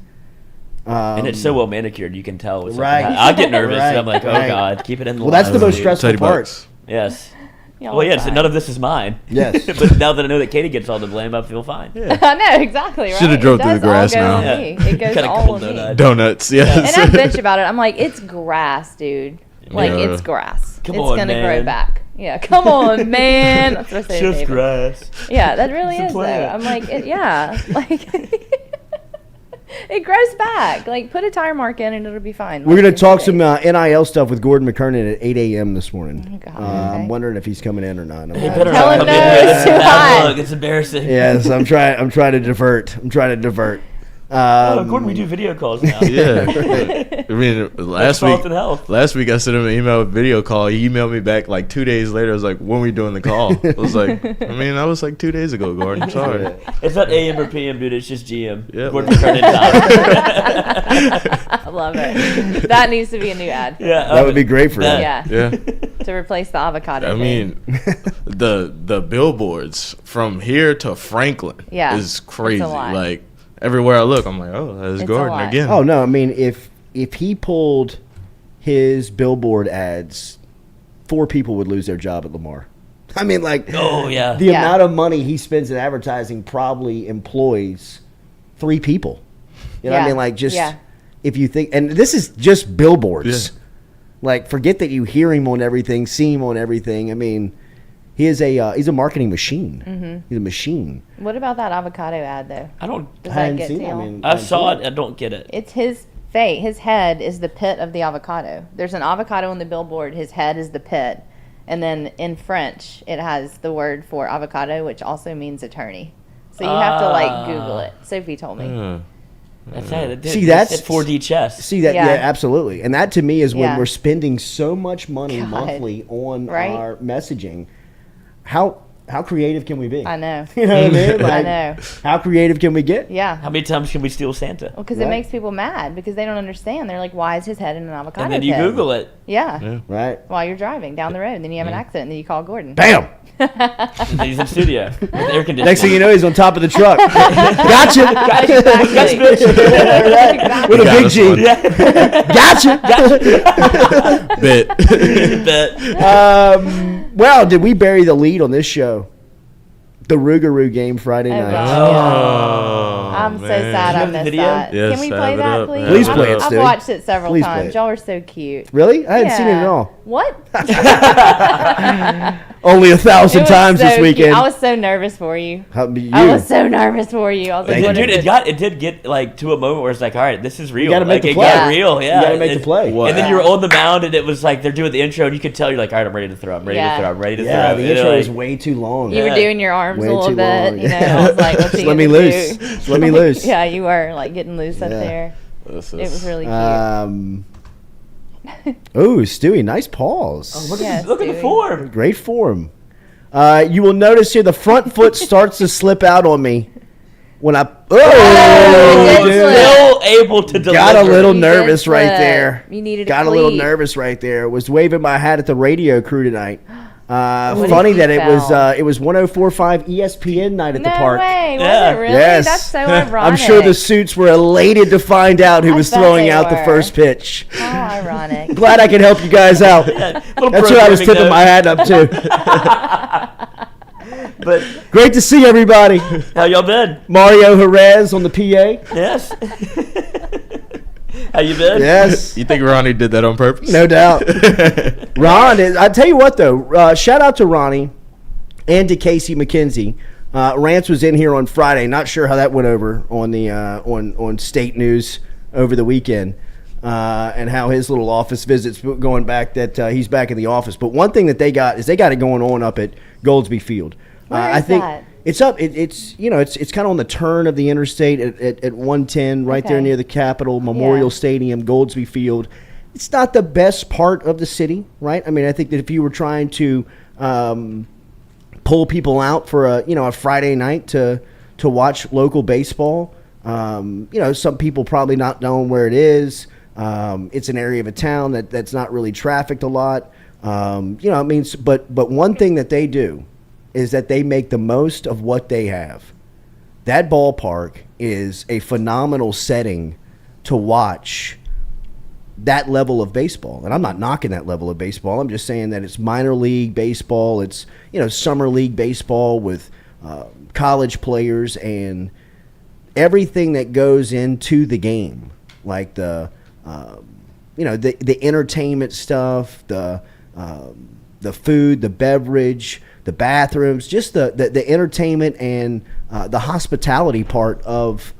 And it's so well manicured, you can tell. With Right. I get nervous. Right. And I'm like, oh Right. God, keep it in the Well, that's the line. most stressful Teddy part. Bucks. Yes. Y'all Well, are yes. fine. None of this is mine. Yes. But now that I know that Katie gets all the blame, I feel fine. I know, exactly, right? Should've drove It through the does all grass go now. on me. It goes Got a all couple on me. donuts. Donuts, yes. And I bitch about it. I'm like, it's grass, dude. Like, Yeah. it's grass. Come it's on, gonna man. grow back. Yeah, come on, man. That's what I say to Just David. grass. Yeah, that really It's a is, though. plant. I'm like, yeah. Like, it grows back. Like, put a tire mark in and it'll be fine. We're Like, going in to talk 2 some days. NIL stuff with Gordon McKernan at 8 a.m. this morning. Oh, God, I'm okay. wondering if he's coming in or not. You better Tell not him come no, in here. it's That's too a bad hot. look. It's embarrassing. Yes, I'm trying to divert. Oh, Gordon, we do video calls now. Yeah. I mean, last week Metropolitan Health. I sent him an email with video call. He emailed me back like 2 days later. I was like, when we doing the call? I was like, that was like 2 days ago, Gordon. I'm sorry. It's not AM or PM, dude. It's just GM. Yeah, Gordon man. McKernan time. I love it. That needs to be a new ad. Yeah, That would be great for him. Yeah. Yeah. To replace the avocado. I thing. mean, the billboards from here to Franklin Yeah, is it's a crazy. lot. Like, everywhere I look, I'm like, oh, there's It's a Gordon lot. again. Oh no, I mean if he pulled his billboard ads, 4 people would lose their job at Lamar. I mean, like, Oh, yeah. the Yeah. amount of money he spends in advertising probably employs 3 people. You know what I mean? Like, just if you think, and this is just billboards. Yeah. Like, forget that you hear him on everything, see him on everything. I mean, he's a marketing machine. Mm-hmm. He's a machine. What about that avocado ad though? I Does that get to you? I saw it. I don't get it. It's his face. His head is the pit of the avocado. There's an avocado on the billboard. His head is the pit. And then in French, it has the word for avocado, which also means attorney. So you have to like Google it. Sophie told me. That's it. See, that's 4D chess. See that? Yeah. Yeah, absolutely. And that to me is when Yeah. we're spending so much money God. monthly on Right? our messaging. How creative can we be? I know. You know what I mean? I Like, know. how creative can we get? Yeah. How many times can we steal Santa? Well, because Right. it makes people mad because they don't understand. They're like, why is his head in an avocado And then you pit? Google it. Yeah. Right. While you're driving down the road. And then you have an accident. And then you call Gordon. Bam! And he's in studio with air conditioning. Next thing you know, he's on top of the truck. Gotcha. Yes, bitch. With a got big us G. one. Gotcha. Bet. Well, did we bury the lead on this show? The Rougarou game Friday night. gosh. Oh, I'm so man. sad I You have the missed video? that. Yes, Can we have play it that, up, please? man. Please play it, I've Stu. watched it several Please play times. it. Y'all are so cute. Really? I hadn't seen it at all. What? Only 1,000 It was times so this cute. weekend. I was so nervous for you. How about you? I was so nervous for you. I was like, Thank what you. is Dude, this? it did get like to a moment where it's like, all right, this is real. gotta make like, the it play. got real. Yeah, You gotta make the play. What? And then you were on the mound, and it was like they're doing the intro, and you could tell you're like, all right, I'm ready to throw. I'm ready Yeah. to throw. I'm ready to Yeah, throw. the And intro like, is way too long. You were Yeah. doing your arms Way a little too bit. long. You know, I was like, what's he Just let me gonna loose. do? Just let me loose. Yeah, you were like getting loose up Yeah. there. It was really cute. Oh, Stewie, nice pause. look Yes, at the Stewie. form. Great form. You will notice here the front foot starts to slip out on me when I. it did dude. slip. Still able to deliver. Got a little You did nervous right slip. there. You needed Got a a little cleat. nervous right there. Was waving my hat at the radio crew tonight. if Funny he that it was fell? it was 104.5 ESPN night at No the park. way. Was Yeah. it really? Yes. That's so ironic. I'm sure the suits were elated to find out who I was bet throwing they out the were. first pitch. How ironic. Glad I could help you guys out. Little That's who I was programming tipping note. my hat up to. But Great to see everybody. how y'all been? Mario Jerez on the PA. Yes. How you been? Yes, You think Ronnie did that on purpose? no doubt. Ron, I tell you what though, shout out to Ronnie and to Casey McKenzie. Rance was in here on Friday. Not sure how that went over on the on state news over the weekend, and how his little office visits going back. That he's back in the office. But one thing that they got is they got it going on up at Goldsby Field. Where I is think that? it's up. It's it's kind of on the turn of the interstate at 110, right there Okay. near the Capitol Memorial Yeah. Stadium, Goldsby Field. It's not the best part of the city, right? I mean, I think that if you were trying to pull people out for a Friday night to watch local baseball, some people probably not knowing where it is. It's an area of a town that's not really trafficked a lot. But one thing that they do is that they make the most of what they have. That ballpark is a phenomenal setting to watch that level of baseball. And I'm not knocking that level of baseball. I'm just saying that it's minor league baseball. It's, summer league baseball with college players and everything that goes into the game, like the entertainment stuff, the food, the beverage, the bathrooms, just the entertainment and the hospitality part of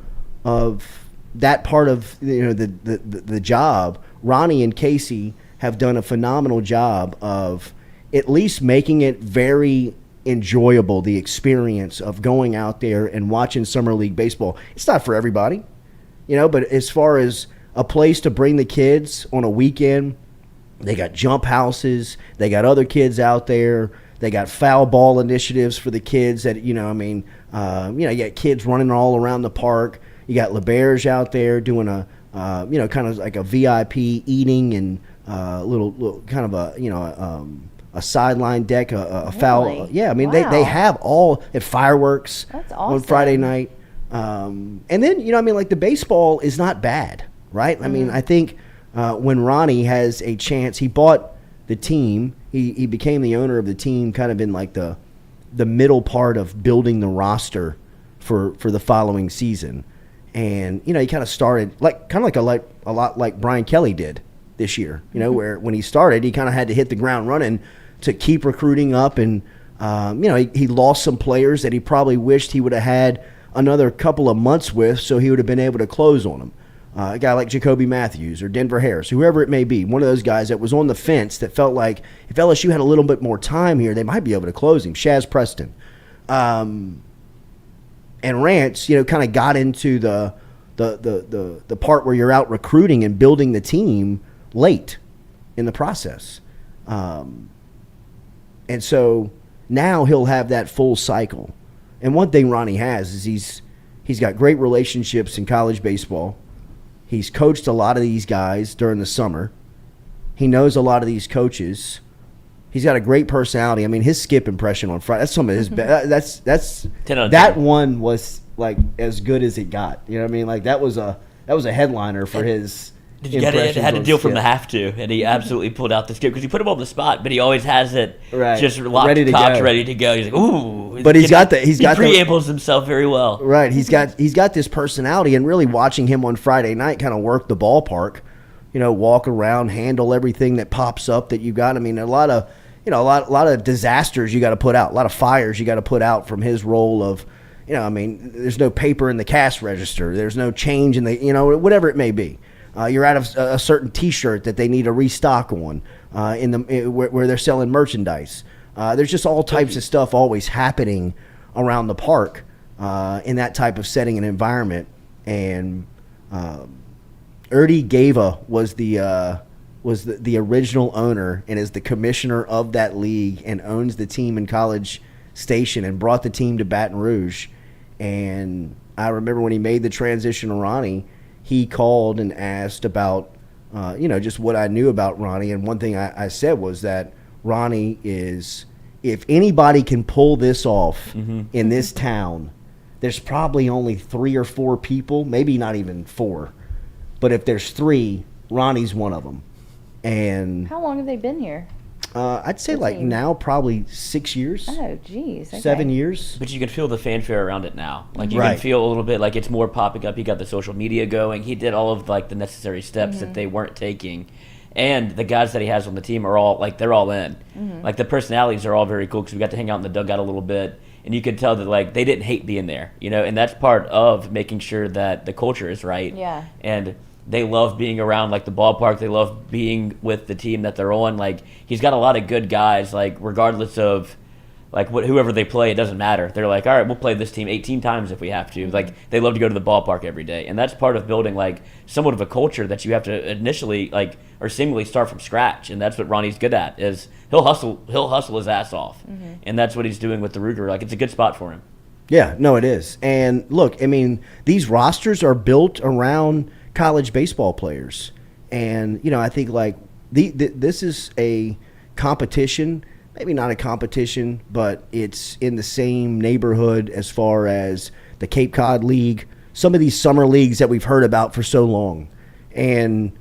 that part of the job. Ronnie and Casey have done a phenomenal job of at least making it very enjoyable, the experience of going out there and watching summer league baseball. It's not for everybody, but as far as a place to bring the kids on a weekend, they got jump houses, they got other kids out there, they got foul ball initiatives for the kids that, you got kids running all around the park. You got LeBerge out there doing kind of like a VIP eating and little kind of a sideline deck, a foul. Really? Yeah, I mean, Wow. they have all at fireworks. That's on awesome. Friday night. And then, like the baseball is not bad, right? I mean, I think when Ronnie has a chance, he bought the team. He became the owner of the team kind of in like the middle part of building the roster for the following season. And, you know, he kind of started a lot like Brian Kelly did this year, you know, where when he started, he kind of had to hit the ground running to keep recruiting up. And, you know, he lost some players that he probably wished he would have had another couple of months with, so he would have been able to close on them. A guy like Jacoby Matthews or Denver Harris, whoever it may be, one of those guys that was on the fence that felt like if LSU had a little bit more time here, they might be able to close him. Shaz Preston. And Rance, you know, kind of got into the part where you're out recruiting and building the team late in the process. And so now he'll have that full cycle. And one thing Ronnie has is he's got great relationships in college baseball. He's coached a lot of these guys during the summer. He knows a lot of these coaches. He's got a great personality. I mean, his Skip impression on Friday, that's some of his best. That one was like as good as it got. You know what I mean? Like that was a headliner for his Had to deal from the have to, and he absolutely pulled out the Skip because you put him on the spot, but he always has it just locked, ready to go. He's like, ooh, but he preambles himself very well. Right, he's got this personality, and really watching him on Friday night kind of work the ballpark, you know, walk around, handle everything that pops up that you got. I mean, a lot of disasters you got to put out, a lot of fires you got to put out from his role of, you know, I mean, there's no paper in the cash register, there's no change in the, you know, whatever it may be. You're out of a certain T-shirt that they need to restock on where they're selling merchandise. There's just all types of stuff always happening around the park in that type of setting and environment. And Erdy Gava was the original owner and is the commissioner of that league and owns the team in College Station and brought the team to Baton Rouge. And I remember when he made the transition to Ronnie, he called and asked about, you know, just what I knew about Ronnie. And one thing I said was that Ronnie is, if anybody can pull this off in this town, there's probably only 3 or 4 people, maybe not even 4. But if there's 3, Ronnie's one of them. And how long have they been here? I'd say like now probably 6 years. Oh, geez. Okay. 7 years. But you can feel the fanfare around it now. Like you can feel a little bit like it's more popping up. He got the social media going. He did all of like the necessary steps that they weren't taking. And the guys that he has on the team are all like, they're all in. Like the personalities are all very cool because we got to hang out in the dugout a little bit. And you could tell that like they didn't hate being there, you know, and that's part of making sure that the culture is right. Yeah. And they love being around like the ballpark. They love being with the team that they're on. Like he's got a lot of good guys. Like regardless of like whoever they play, it doesn't matter. They're like, all right, we'll play this team 18 times if we have to. Like they love to go to the ballpark every day, and that's part of building like somewhat of a culture that you have to initially like or seemingly start from scratch. And that's what Ronnie's good at is he'll hustle his ass off, and that's what he's doing with the Rougarou. Like it's a good spot for him. Yeah, no, it is. And look, I mean, these rosters are built around college baseball players, and you know, I think like this is a competition, maybe not a competition, but it's in the same neighborhood as far as the Cape Cod League, some of these summer leagues that we've heard about for so long. And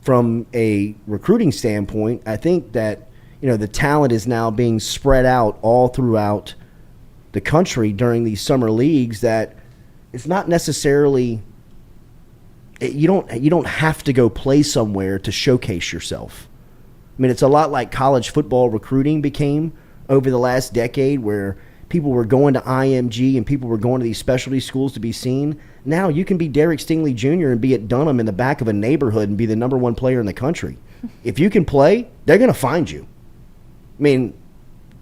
from a recruiting standpoint, I think that, you know, the talent is now being spread out all throughout the country during these summer leagues, that it's not necessarily, you don't have to go play somewhere to showcase yourself. I mean, it's a lot like college football recruiting became over the last decade, where people were going to IMG and people were going to these specialty schools to be seen. Now you can be Derek Stingley Jr. and be at Dunham in the back of a neighborhood and be the number 1 player in the country. If you can play, they're going to find you. I mean,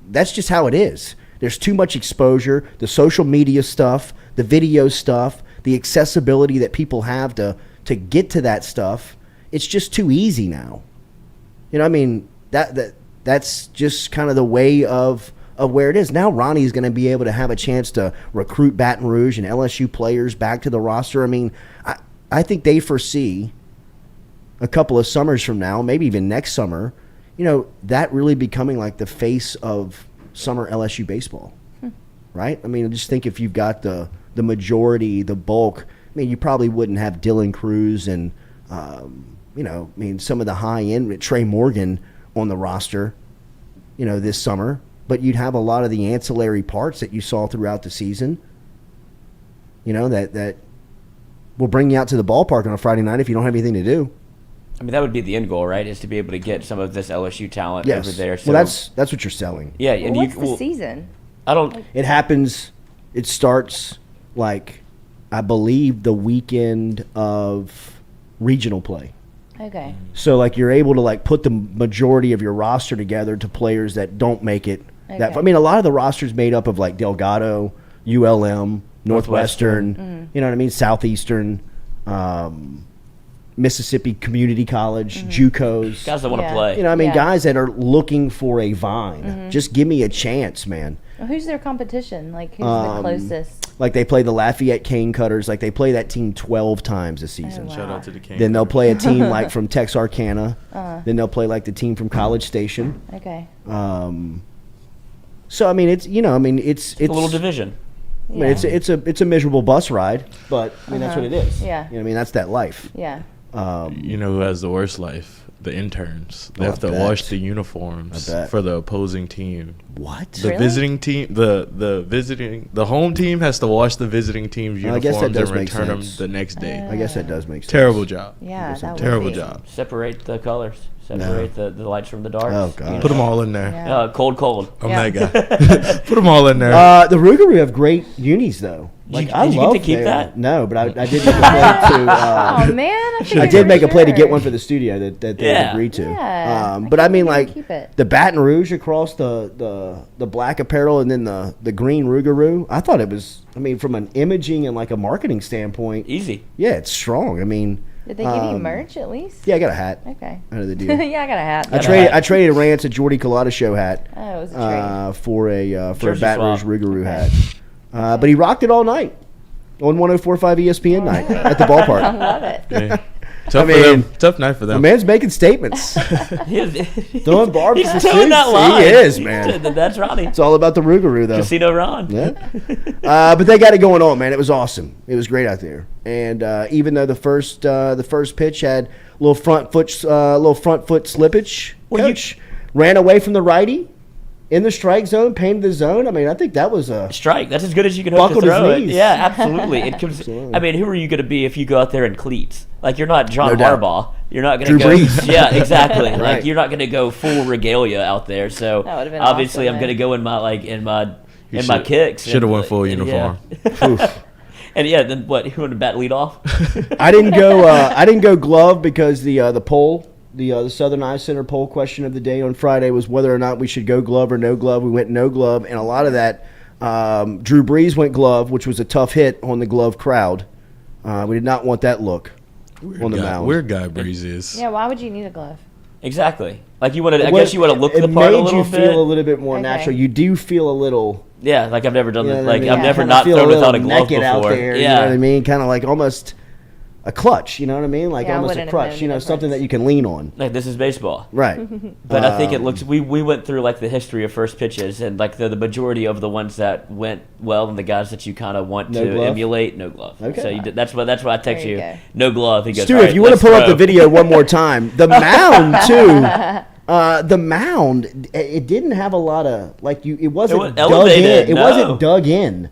that's just how it is. There's too much exposure, the social media stuff, the video stuff, the accessibility that people have to get to that stuff. It's just too easy now. You know, I mean, that's just kind of the way of where it is. Now Ronnie's going to be able to have a chance to recruit Baton Rouge and LSU players back to the roster. I mean, I think they foresee a couple of summers from now, maybe even next summer, you know, that really becoming like the face of summer LSU baseball, right? I mean, just think if you've got the majority, the bulk, I mean, you probably wouldn't have Dylan Cruz and, you know, I mean, some of the high-end, Trey Morgan on the roster, you know, this summer, but you'd have a lot of the ancillary parts that you saw throughout the season, you know, that we'll bring you out to the ballpark on a Friday night if you don't have anything to do. I mean, that would be the end goal, right? Is to be able to get some of this LSU talent Yes. over there. So, Well, that's what you're selling. yeah, and What's you. the season? I don't. It happens. It starts like I believe the weekend of regional play. Okay. So like you're able to like put the majority of your roster together to players that don't make it. That Okay. I mean, a lot of the roster's made up of like Delgado, ULM, Northwestern. You know what I mean? Southeastern, Mississippi Community College, JUCOs. Guys that want to Yeah. play. You know, I mean, Yeah. guys that are looking for a vine. Just give me a chance, man. Well, who's their competition? Like, who's the closest? Like they play the Lafayette Cane Cutters. Like they play that team 12 times a season. wow. Shout out to the King. Then they'll play a team like from Texarkana. Then they'll play like the team from College Station. Okay. So I mean, it's A little division. I mean, it's a miserable bus ride, but I mean that's what it is. Yeah. You know what I mean, that's that life. Yeah. You know who has the worst life? The interns. They Oh, have to I bet. wash the uniforms I bet. for the opposing team. What? The Really? visiting team, the home team has to wash the visiting team's I guess that uniforms does and make return them sense. the next day. I guess that does make sense. Terrible job. Yeah. That would Terrible be. job. Separate the colors. Separate the lights from the darks. Oh, God. You Put them know? all in there. Yeah. Cold. I'm Yeah. that guy. Put them all in there. The Rougarou have great unis though. Did you I get love to keep their- that? No, but I did make a play to. Oh man, I did make a play to get one for the studio that they Yeah. agreed to. Yeah. But I mean, can't like keep it. the Baton Rouge across the black apparel and then the green Rougarou. I thought it was. I mean, from an imaging and like a marketing standpoint, Easy. yeah, it's strong. I mean, Did they give you merch at least? yeah, I got a hat Okay. out of the deal. Yeah, I got a hat. I traded Rance a Jordy Culotta show hat Oh, it was a trade. for a Jersey Baton Rouge swap. Rougarou hat. But he rocked it all night on 104.5 ESPN night at the I ballpark. love it. Yeah. Tough I for mean, them. Tough night for The them. man's making statements. He's Throwing barbs He's at the towing that suits. line. He is, man. That's Ronnie. It's all about the Rougarou, though. Casino Ron. Yeah. But they got it going on, man. It was awesome. It was great out there. And even though the first pitch had a little front foot slippage, Well, coach ran away from the righty in the strike zone, painted the zone. I mean, I think that was a Strike. That's as good as you can hope to Buckled his throw it. knees. Yeah, absolutely. It comes. Absolutely. I mean, who are you going to be if you go out there in cleats? Like you're not John No doubt. Harbaugh. You're not going Drew to go. Brees. Yeah, exactly. Right. Like you're not going to go full regalia out there. So That would've been obviously, awesome, I'm going to man. go in my You my kicks. Should have and- went full and uniform. Yeah. And yeah, then what? Who wanted to bat lead off? I didn't go glove because the poll, the Southern Eye Center poll question of the day on Friday was whether or not we should go glove or no glove. We went no glove, and a lot of that. Drew Brees went glove, which was a tough hit on the glove crowd. We did not want that look on the mound. Weird guy Breeze is. Yeah, why would you need a glove? Exactly. Like you wanted. I guess you want to look the part a It little made you bit. feel a little bit more Okay. natural. You do feel a little. Yeah, like I've never done You know this. what I Like mean? I've Yeah. never Kinda not feel thrown little without a glove naked before. out there. Yeah. You know what I mean? Kind of like almost a clutch. You know what I mean? Like Yeah, I almost a wouldn't have crutch. known You the know, something difference. that you can lean on. Like this is baseball. Right. But I think it looks. We went through like the history of first pitches, and like the majority of the ones that went well, and the guys that you kind of want No to glove? emulate, no glove. Okay. So you did, that's what I text There you you. go. No glove. He goes. Stu, "All if right, you want to let's pull up the throw." video one more time, the mound too. The mound, it didn't have a lot of like you. It wasn't wasn't dug elevated, in. It no. wasn't dug in.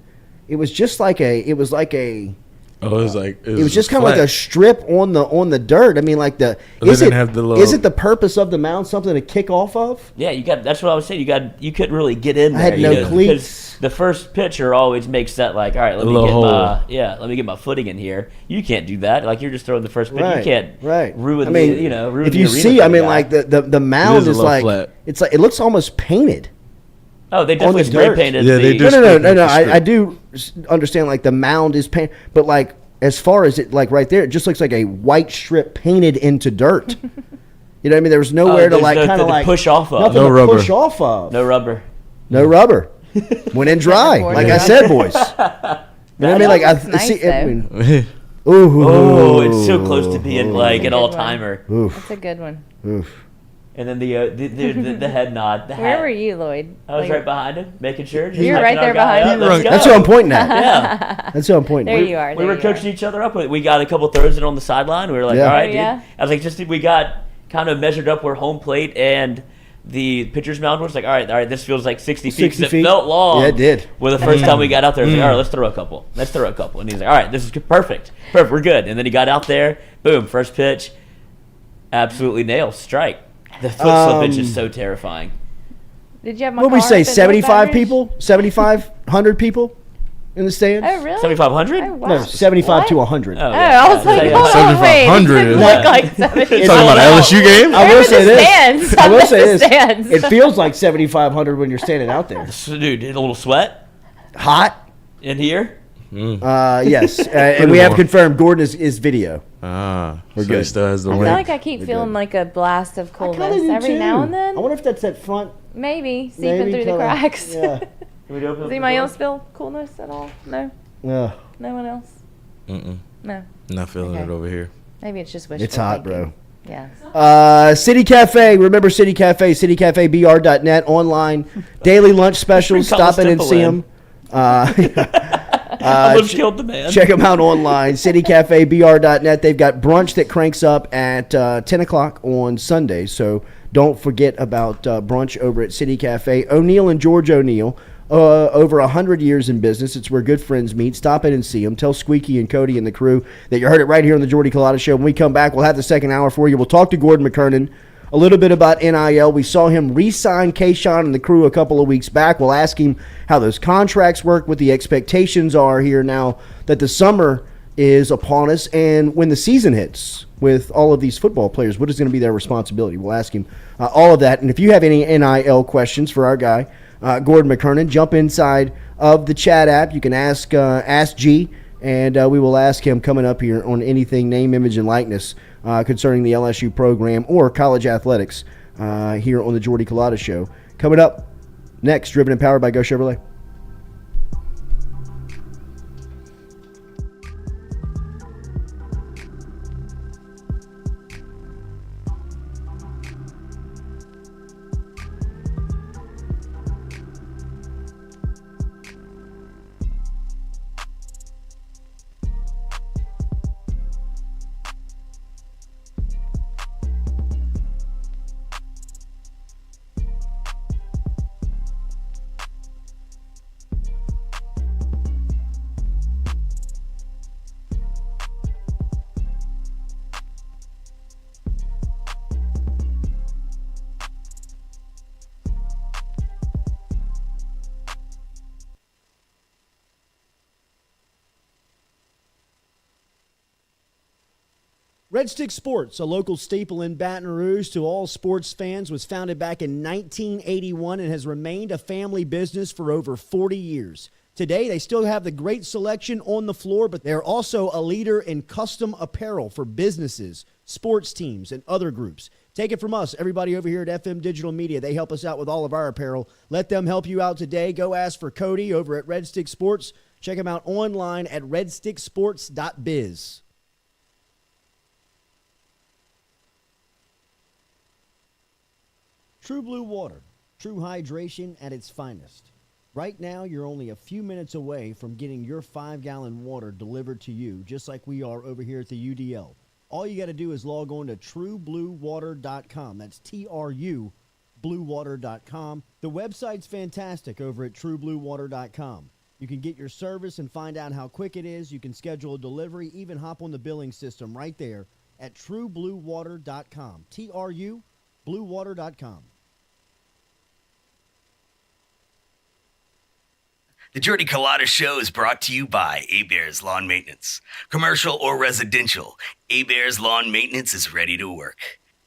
It was just like a. It was like a. Oh, it was like It was just kind of like a strip on the dirt. I mean, like the. They Is didn't it, have the little- is it the purpose of the mound something to kick off of? Yeah, you got. That's what I was saying. You couldn't really get in I there. had no because cleats. The first pitcher always makes that like, all right, let A me little get hole. let me get my footing in here. You can't do that. Like you're just throwing the first pitch. Right, You can't right. ruin. I mean, ruin if the you arena see, for I the mean, guy. like the mound It is a is little like flat. it's like it looks almost painted. Oh, they on definitely the spray dirt. painted. Yeah, they the- do. No. strip with the I strip. do understand like the mound is painted, but like as far as it like right there, it just looks like a white strip painted into dirt. You know what I mean? There was nowhere to there's like nothing kind of to like push off of. nothing No to rubber. push off of. No rubber. No rubber. Went in dry, Board like it I up. said, boys. You know what I mean? Like I Looks nice, see. I though. mean, Oh, it's so close to being like an Good one. all timer. Oof, That's a good one. oof. And then the head nod. The Where hat. were you, Lloyd? I was Like, right behind him, making sure. just You're hyping right our there guy behind up. him. Let's go. That's what I'm pointing at. Yeah. That's what I'm pointing There at. you are. We there were you coaching are. each other up. We got a couple throws in on the sideline. We were like, Yeah. all right, Oh, dude. yeah? I was like, we got kind of measured up where home plate and the pitcher's mound was like, all right, this feels like 60 feet. 60 'cause feet. It felt long. Yeah, it did. Well, the first time we got out there, I was like, all right, let's throw a couple. And he's like, all right, this is perfect. We're good. And then he got out there, boom, first pitch, absolutely nails, strike. The foot slippage is so terrifying. Did you have my What did we car say? up in 75 North Baton Rouge? people? 7,500 people in the stands? Oh, really? 7,500? Oh, wow. No, 75 to What? 100. Oh, Oh, I was like, hold on, wait. 7,500 It is- didn't look like 75. Talking about LSU game? I will They're say in the this. stands. I will I'm in say the this. stands. It feels like 7,500 when you're standing out there. So, dude, a little sweat Hot? in here. Yes. And we have more. confirmed Gordon is video. We're good. good. Still has the I link. feel like I keep feeling like a blast of coolness every now and then. I wonder if that's that front. Maybe seeping Maybe through the kinda- cracks. Yeah. Can we open Does anybody else feel coolness at all? No? Yeah. No one else? No. Not feeling Okay. it over here. Maybe it's just wishful It's hot, thinking. bro. Yeah. City Cafe. Remember City Cafe, citycafebr.net, online. Daily lunch specials. Bring Thomas Stop in and Temple see in. them. Almost killed the man. Check them out online, citycafebr.net. They've got brunch that cranks up at 10 o'clock on Sunday, so don't forget about brunch over at City Cafe. O'Neill and George O'Neill, over 100 years in business. It's where good friends meet. Stop in and see them. Tell Squeaky and Cody and the crew that you heard it right here on the Jordy Culotta Show. When we come back, we'll have the second hour for you. We'll talk to Gordon McKernan a little bit about NIL. We saw him re-sign Kayshawn and the crew a couple of weeks back. We'll ask him how those contracts work, what the expectations are here now that the summer is upon us, and when the season hits with all of these football players, what is going to be their responsibility? We'll ask him all of that. And if you have any NIL questions for our guy, Gordon McKernan, jump inside of the chat app. You can ask G, and we will ask him coming up here on anything name, image, and likeness concerning the LSU program or college athletics here on the Jordy Culotta Show. Coming up next, driven and powered by Go Chevrolet. Red Stick Sports, a local staple in Baton Rouge to all sports fans, was founded back in 1981 and has remained a family business for over 40 years. Today, they still have the great selection on the floor, but they're also a leader in custom apparel for businesses, sports teams, and other groups. Take it from us, everybody over here at FM Digital Media. They help us out with all of our apparel. Let them help you out today. Go ask for Cody over at Red Stick Sports. Check him out online at redsticksports.biz. True Blue Water, true hydration at its finest. Right now, you're only a few minutes away from getting your 5-gallon water delivered to you, just like we are over here at the UDL. All you got to do is log on to truebluewater.com. That's TRU, bluewater.com. The website's fantastic over at truebluewater.com. You can get your service and find out how quick it is. You can schedule a delivery, even hop on the billing system right there at truebluewater.com. TRU, bluewater.com. The Jordy Culotta Show is brought to you by A-Bears Lawn Maintenance. Commercial or residential, A-Bears Lawn Maintenance is ready to work.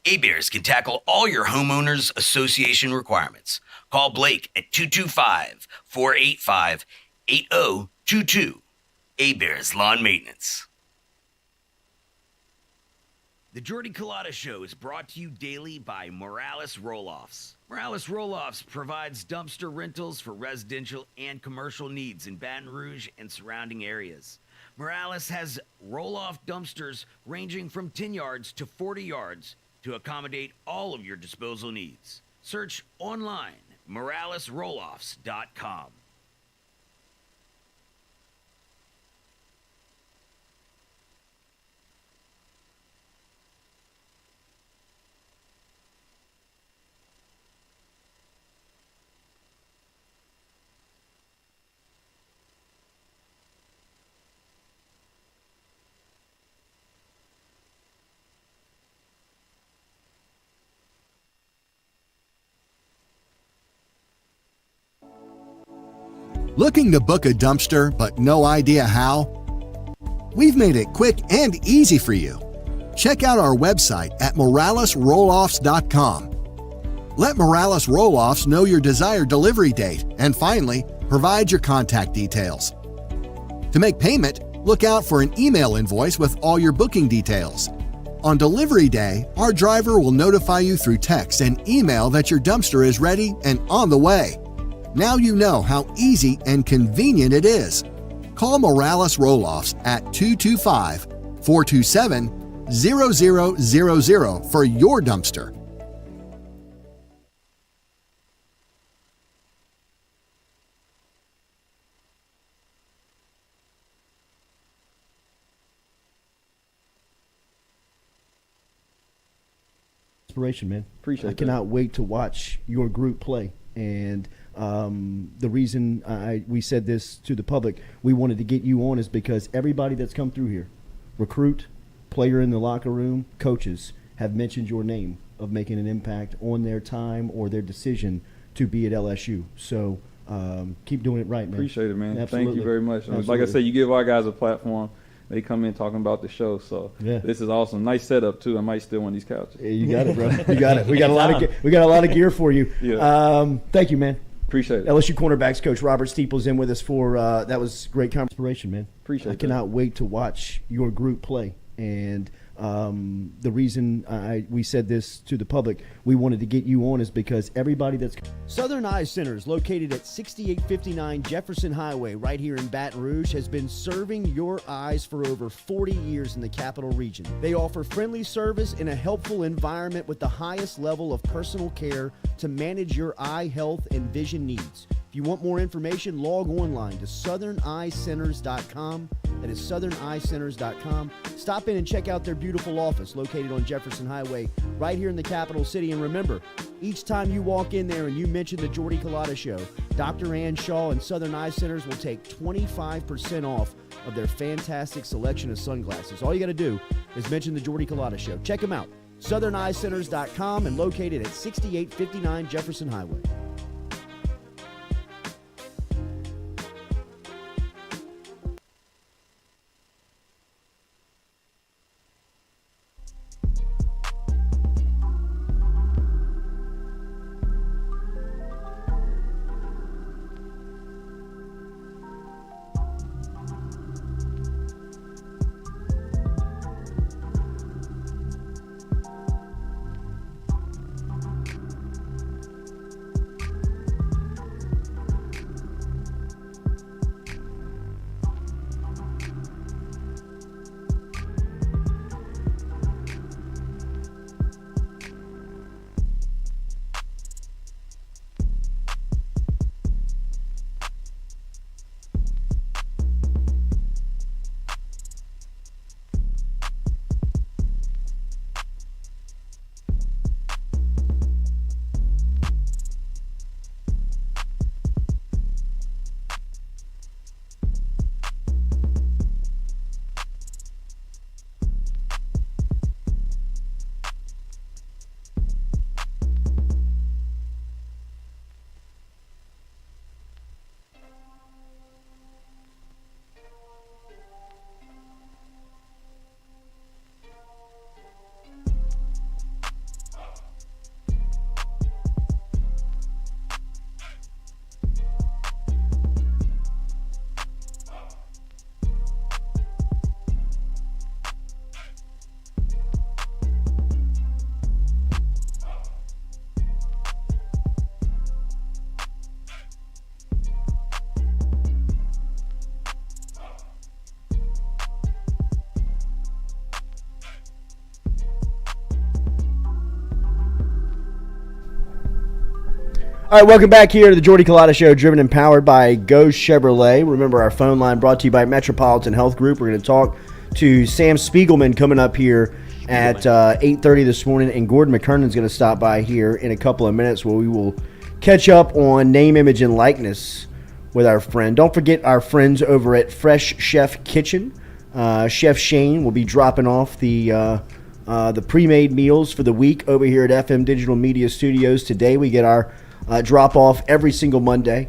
A-Bears can tackle all your homeowners association requirements. Call Blake at 225-485-8022. A-Bears Lawn Maintenance. The Jordy Culotta Show is brought to you daily by Morales Roll-Offs. Morales Roll-Offs provides dumpster rentals for residential and commercial needs in Baton Rouge and surrounding areas. Morales has roll-off dumpsters ranging from 10 yards to 40 yards to accommodate all of your disposal needs. Search online, moralesrolloffs.com. Looking to book a dumpster but no idea how? We've made it quick and easy for you. Check out our website at moralesrolloffs.com. Let Morales Roll-Offs know your desired delivery date, and finally, provide your contact details. To make payment, look out for an email invoice with all your booking details. On delivery day, our driver will notify you through text and email that your dumpster is ready and on the way. Now you know how easy and convenient it is. Call Morales Roll-Offs at 225-427-0000 for your dumpster. Inspiration, man. Appreciate I that. cannot wait to watch your group play. And the reason we said this to the public, we wanted to get you on, is because everybody that's come through here, recruit, player in the locker room, coaches, have mentioned your name of making an impact on their time or their decision to be at LSU. So keep doing it right, man. Appreciate it, man. Absolutely. Thank you very much. Absolutely. Like I said, you give our guys a platform. They come in talking about the show, so Yeah. This is awesome. Nice setup too. I might steal one of these couches. Yeah, you got it, bro. You got it. We got a lot of gear for you. Yeah. Thank you, man. Appreciate it. LSU cornerbacks coach Robert Steeple's in with us for that was great inspiration, man. Appreciate I that. cannot wait to watch your group play. And the reason we said this to the public, we wanted to get you on, is because everybody that's Southern Eye Center is located at 6859 Jefferson Highway right here in Baton Rouge, has been serving your eyes for over 40 years in the capital region. They offer friendly service in a helpful environment with the highest level of personal care to manage your eye health and vision needs. If you want more information, log online to southerneyecenters.com. That is southerneyecenters.com. Stop in and check out their beautiful office located on Jefferson Highway right here in the capital city. And remember, each time you walk in there and you mention the Jordy Culotta Show, Dr. Ann Shaw and Southern Eye Centers will take 25% off of their fantastic selection of sunglasses. All you got to do is mention the Jordy Culotta Show. Check them out. southerneyecenters.com and located at 6859 Jefferson Highway. All right, welcome back here to the Jordy Culotta Show, driven and powered by Go Chevrolet. Remember, our phone line brought to you by Metropolitan Health Group. We're going to talk to Sam Spiegelman coming up here at 8:30 this morning, and Gordon McKernan is going to stop by here in a couple of minutes where we will catch up on name, image, and likeness with our friend. Don't forget our friends over at Fresh Chef Kitchen. Chef Shane will be dropping off the pre-made meals for the week over here at FM Digital Media Studios. Today we get our drop off every single Monday.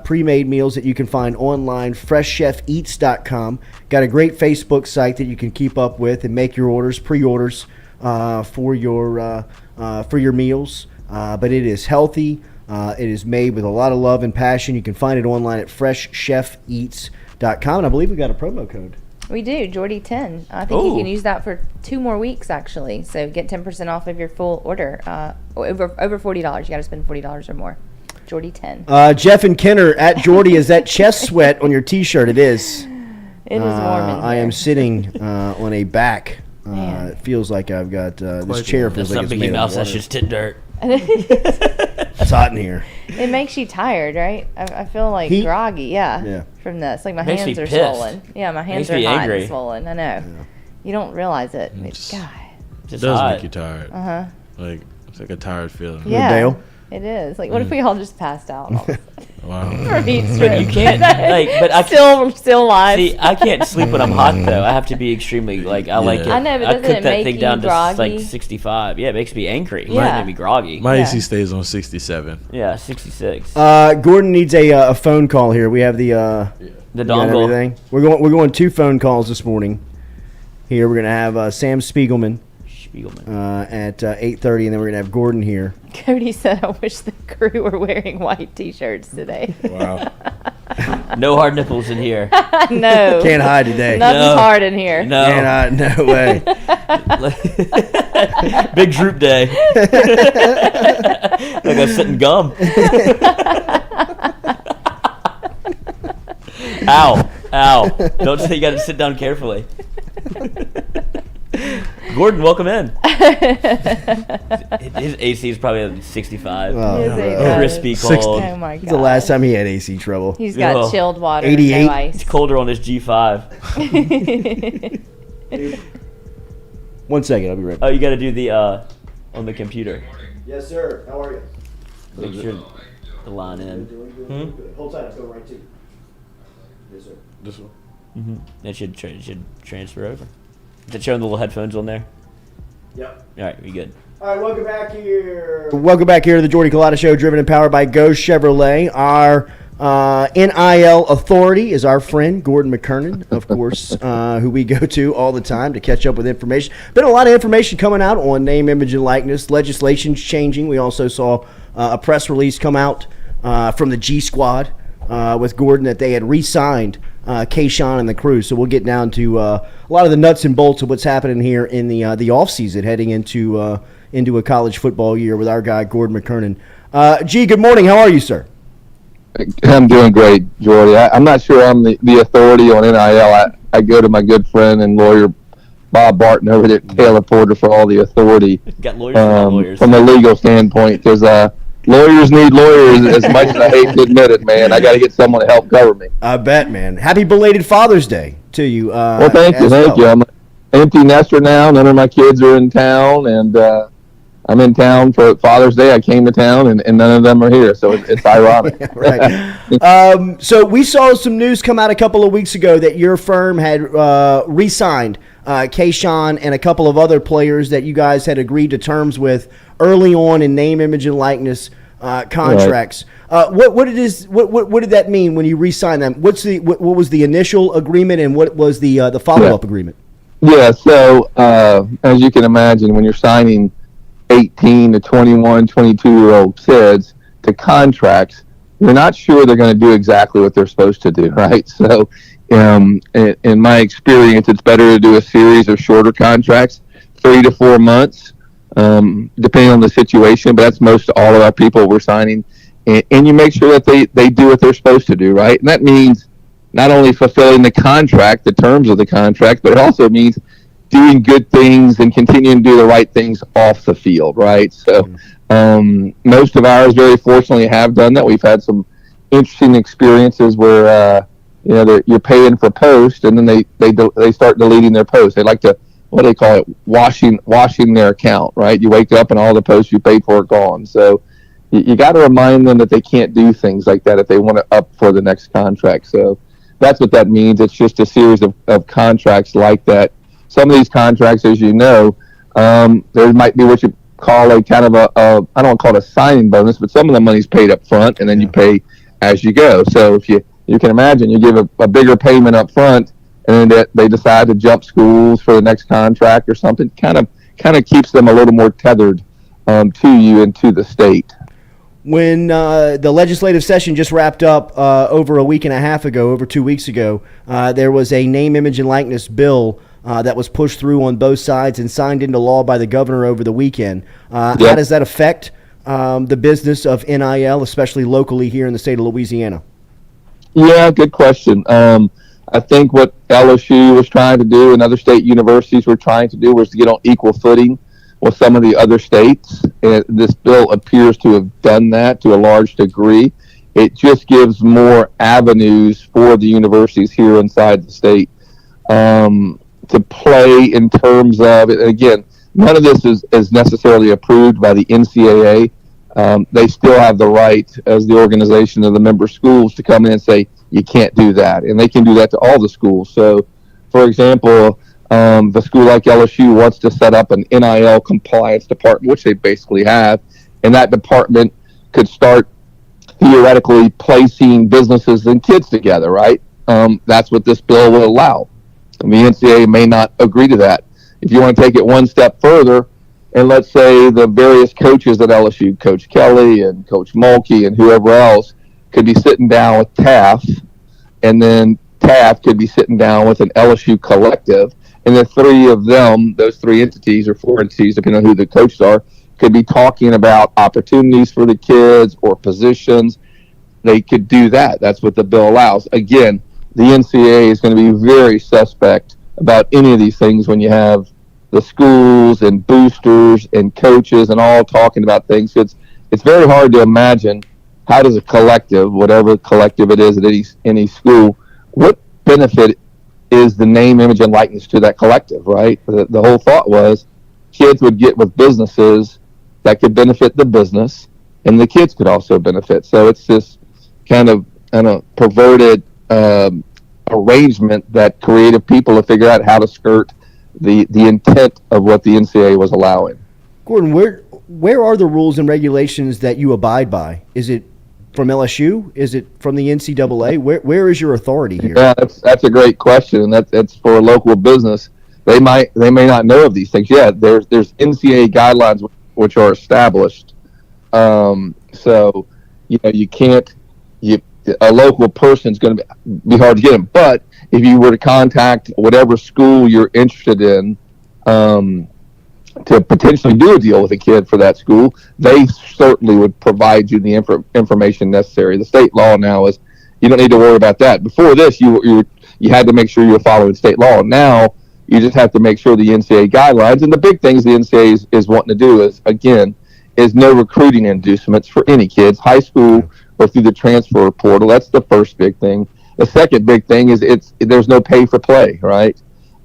pre-made meals that you can find online, freshchefeats.com. Got a great Facebook site that you can keep up with and make your orders, pre-orders for your meals. But it is healthy. It is made with a lot of love and passion. You can find it online at freshchefeats.com. And I believe we got a promo code. We do, Jordy 10. I think you can use that for 2 more weeks, actually. So get 10% off of your full order. Over $40. You got to spend $40 or more. Jordy 10. Jeff and Kenner at Jordy, is that chest sweat on your T-shirt? It is. It is warm in here. I am sitting on a back. It feels like I've got this chair feels like it's made of water. That's just tit dirt. It's hot in here. It makes you tired, right? I feel like groggy, from this. Like my Makes hands me are pissed. swollen. Yeah, my hands Makes are me hot angry. and swollen. I know. Yeah. You don't realize it. God. It does make you tired. Uh-huh. Like, it's like a tired feeling. Yeah. Dale? It is. Like, what if we all just passed out? All of a sudden? Wow. But you can't, but I still live. See, I can't sleep when I'm hot though. I have to be extremely like I like it. I know, but I doesn't cook it that make thing you down groggy? to like 65. Yeah, it makes me angry. Yeah. It makes me groggy. My AC stays on 67. Yeah, 66. Gordon needs a phone call here. We have the dongle. Everything. We're going 2 phone calls this morning. Here we're gonna have Sam Spiegelman at 8:30, and then we're gonna have Gordon here. Cody said, "I wish the crew were wearing white T-shirts today." Wow. No hard nipples in here. No. Can't hide today. Nothing's hard in here. No. Can't hide. No way. Big droop day. Like I'm sitting gum. Ow. Don't say you got to sit down carefully. Gordon, welcome in. His AC is probably at 65. Crispy cold. 60. Oh my god. It's the last time he had AC trouble. He's got chilled water. 88. No ice. It's colder on his G5. 1 second, I'll be right back. Oh, you got to do the on the computer. Yes, sir. How are you? Make sure the line in. Hold tight. I'll go right to you. Yes, sir. This one? Mm-hmm. It should transfer over. Is it showing the little headphones on there? Yep. All right, we good. All right, welcome back here. Welcome back here to the Jordy Culotta Show, driven and powered by Go Chevrolet. Our NIL authority is our friend, Gordon McKernan, of course, who we go to all the time to catch up with information. Been a lot of information coming out on name, image, and likeness. Legislation's changing. We also saw a press release come out from the G Squad with Gordon that they had re-signed Kayshawn and the crew. So we'll get down to a lot of the nuts and bolts of what's happening here in the offseason heading into a college football year with our guy, Gordon McKernan. G, good morning. How are you, sir? I'm doing great, Jordy. I'm not sure I'm the authority on NIL. I go to my good friend and lawyer Bob Barton over there at Taylor Porter for all the authority. Got lawyers and not lawyers. From a legal standpoint, because lawyers need lawyers as much as I hate to admit it, man. I got to get someone to help cover me. I bet, man. Happy belated Father's Day to you. Well, thank you. I'm an empty nester now. None of my kids are in town, and I'm in town for Father's Day. I came to town, and none of them are here, so it's ironic. Right. So we saw some news come out a couple of weeks ago that your firm had re-signed Kayshawn and a couple of other players that you guys had agreed to terms with early on in name, image, and likeness contracts. Right. What did that mean when you re-signed them? What was the initial agreement, and what was the follow-up agreement? Yeah. So as you can imagine, when you're signing 18 to 21, 22-year-old kids to contracts, you're not sure they're going to do exactly what they're supposed to do, right? So in my experience, it's better to do a series of shorter contracts, 3 to 4 months, depending on the situation, but that's most all of our people we're signing. And you make sure that they do what they're supposed to do, right? And that means not only fulfilling the contract, the terms of the contract, but it also means doing good things and continuing to do the right things off the field, right? So most of ours, very fortunately, have done that. We've had some interesting experiences where you're paying for post, and then they start deleting their post. They like to, what do they call it, washing their account, right? You wake up and all the posts you paid for are gone. So you got to remind them that they can't do things like that if they want to up for the next contract. So that's what that means. It's just a series of contracts like that. Some of these contracts, as you know, there might be what you call a kind of I don't want to call it a signing bonus, but some of the money's paid up front, and then you pay as you go. So if you can imagine, you give a bigger payment up front, and then they decide to jump schools for the next contract or something, kind of keeps them a little more tethered to you and to the state. When the legislative session just wrapped up over a week and a half ago, over 2 weeks ago, there was a name, image, and likeness bill that was pushed through on both sides and signed into law by the governor over the weekend. How does that affect the business of NIL, especially locally here in the state of Louisiana? Yeah, good question. I think what LSU was trying to do and other state universities were trying to do was to get on equal footing with some of the other states. And this bill appears to have done that to a large degree. It just gives more avenues for the universities here inside the state to play in terms of, and again, none of this is necessarily approved by the NCAA. They still have the right, as the organization of the member schools, to come in and say, you can't do that. And they can do that to all the schools. So, for example, the school like LSU wants to set up an NIL compliance department, which they basically have, and that department could start theoretically placing businesses and kids together, right? That's what this bill will allow. And the NCAA may not agree to that. If you want to take it one step further, and let's say the various coaches at LSU, Coach Kelly and Coach Mulkey and whoever else, could be sitting down with TAF, and then TAF could be sitting down with an LSU collective, and the three of them, those three entities or four entities, depending on who the coaches are, could be talking about opportunities for the kids or positions. They could do that. That's what the bill allows. Again, the NCAA is going to be very suspect about any of these things when you have the schools and boosters and coaches and all talking about things. It's very hard to imagine how does a collective, whatever collective it is at any school, what benefit is the name, image, and likeness to that collective, right? The whole thought was kids would get with businesses that could benefit the business, and the kids could also benefit. So it's this kind of perverted arrangement that creative people have figured out how to skirt the intent of what the NCAA was allowing. Gordon, where are the rules and regulations that you abide by? Is it from LSU? Is it from the NCAA? Where is your authority here? Yeah, that's a great question, and that's for a local business. They may not know of these things. Yeah, there's NCAA guidelines which are established. So you can't. A local person is going to be hard to get them. But if you were to contact whatever school you're interested in to potentially do a deal with a kid for that school, they certainly would provide you the information necessary. The state law now is you don't need to worry about that. Before this, you had to make sure you were following state law. Now you just have to make sure the NCAA guidelines, and the big things the NCAA is wanting to do is no recruiting inducements for any kids, high school or through the transfer portal. That's the first big thing. The second big thing is there's no pay for play, right?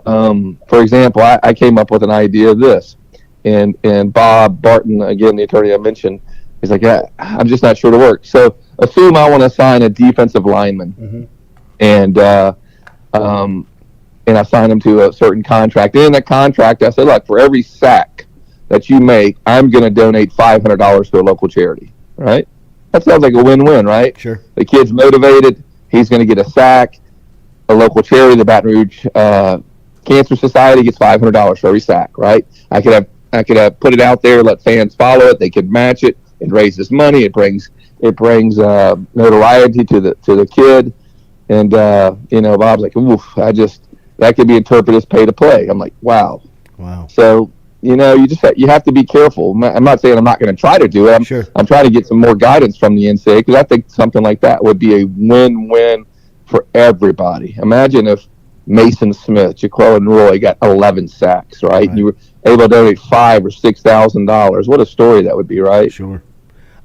For example, I came up with an idea of this, and Bob Barton, again, the attorney I mentioned, he's like, I'm just not sure to work. So assume I want to sign a defensive lineman, and I sign him to a certain contract. And in that contract, I said, look, for every sack that you make, I'm going to donate $500 to a local charity, right? That sounds like a win-win, right? Sure. The kid's motivated. He's going to get a sack. A local charity, the Baton Rouge Cancer Society, gets $500 for every sack, right? I could have put it out there, let fans follow it. They could match it. It raises money. It brings notoriety to the kid. And Bob's like, oof, that could be interpreted as pay to play. I'm like, wow. So you have to be careful. I'm not saying I'm not going to try to do it. I'm trying to get some more guidance from the NCAA, because I think something like that would be a win-win for everybody. Imagine if Mason Smith, Jaquelin Roy got 11 sacks, right? And you were able to donate $5,000 or $6,000. What a story that would be, right? Sure.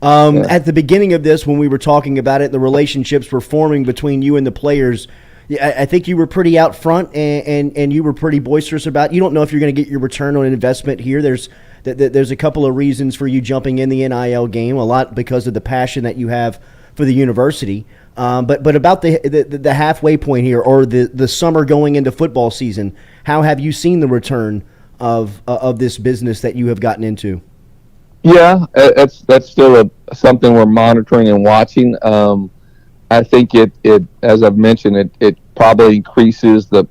At the beginning of this, when we were talking about it, the relationships were forming between you and the players. I think you were pretty out front and you were pretty boisterous about it. You don't know if you're going to get your return on investment here. There's a couple of reasons for you jumping in the NIL game, a lot because of the passion that you have for the university. But about the halfway point here, or the summer going into football season, how have you seen the return of this business that you have gotten into? Yeah, that's still something we're monitoring and watching. I think it as I've mentioned, it probably increases the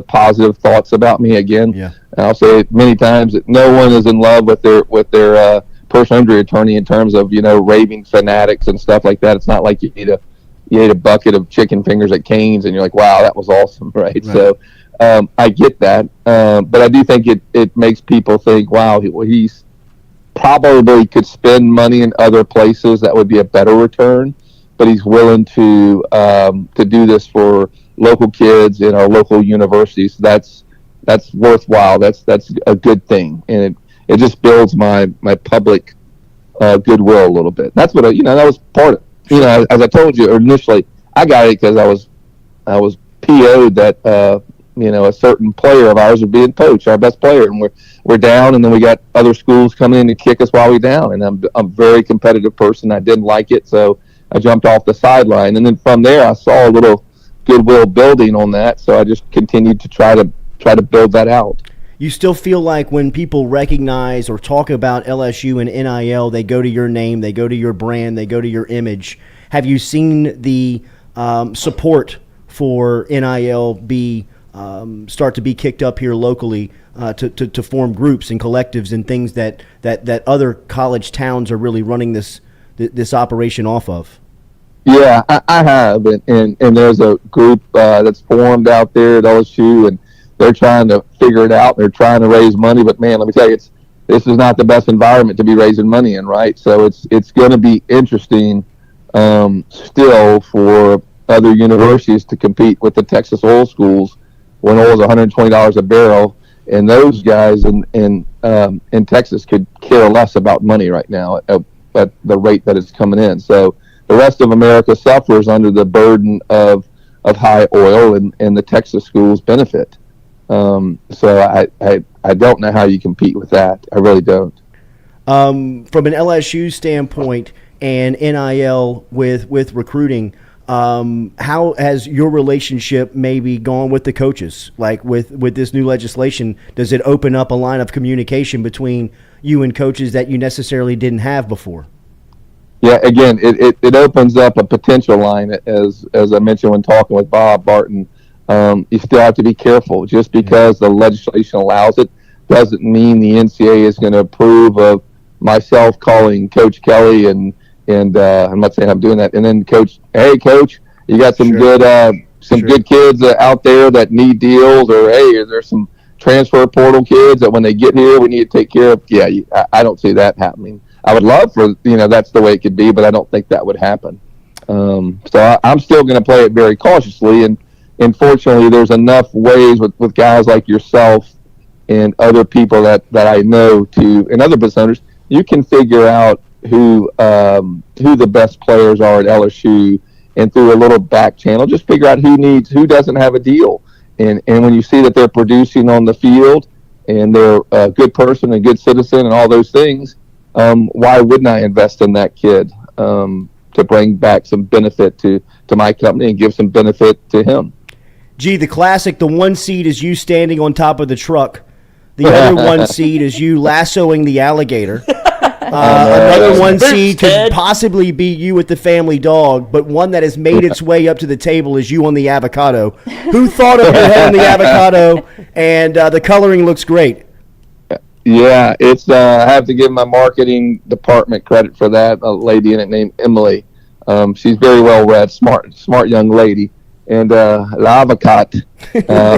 positive thoughts about me again. Yeah. And I'll say it many times that no one is in love with their personal injury attorney in terms of, raving fanatics and stuff like that. It's not like you ate a bucket of chicken fingers at Cane's and you're like, wow, that was awesome, right? So I get that, but I do think it makes people think, wow, he's probably could spend money in other places that would be a better return, but he's willing to do this for local kids in our local universities. That's worthwhile. That's a good thing, and it just builds my public goodwill a little bit. That's what that was part of. As I told you initially, I got it because I was PO'd that a certain player of ours was being poached, our best player, and we're down, and then we got other schools coming in to kick us while we're down. And I'm a very competitive person. I didn't like it, so I jumped off the sideline, and then from there I saw a little goodwill building on that, so I just continued to try to build that out. You still feel like when people recognize or talk about LSU and NIL, they go to your name, they go to your brand, they go to your image. Have you seen the support for NIL start to be kicked up here locally to form groups and collectives and things that other college towns are really running this operation off of? Yeah, I have, and there's a group that's formed out there at LSU, and they're trying to figure it out. They're trying to raise money, but man, let me tell you, this is not the best environment to be raising money in, right? So it's going to be interesting still for other universities to compete with the Texas oil schools when oil is $120 a barrel, and those guys in Texas could care less about money right now at the rate that it's coming in. So the rest of America suffers under the burden of high oil, and the Texas schools benefit. So I don't know how you compete with that. I really don't. From an LSU standpoint and NIL with recruiting, how has your relationship maybe gone with the coaches? Like with this new legislation, does it open up a line of communication between you and coaches that you necessarily didn't have before? Yeah, again, it opens up a potential line, as I mentioned when talking with Bob Barton. You still have to be careful. Just because the legislation allows it doesn't mean the NCAA is going to approve of myself calling Coach Kelly and I'm not saying I'm doing that. And then Coach, you got some good kids out there that need deals, or hey, there's some transfer portal kids that when they get here we need to take care of. Yeah, I don't see that happening. I would love for that's the way it could be, but I don't think that would happen. So I'm still going to play it very cautiously, and fortunately there's enough ways with guys like yourself and other people that I know and other business owners, you can figure out who the best players are at LSU, and through a little back channel, just figure out who doesn't have a deal. And when you see that they're producing on the field and they're a good person, a good citizen, and all those things, why wouldn't I invest in that kid to bring back some benefit to my company and give some benefit to him? Gee, the classic, the one seed is you standing on top of the truck. The other one seed is you lassoing the alligator. Another one seed could possibly be you with the family dog, but one that has made its way up to the table is you on the avocado. Who thought of your head on the avocado? And the coloring looks great. Yeah, it's I have to give my marketing department credit for that. A lady in it named Emily. She's very well read, smart young lady. And l'avocat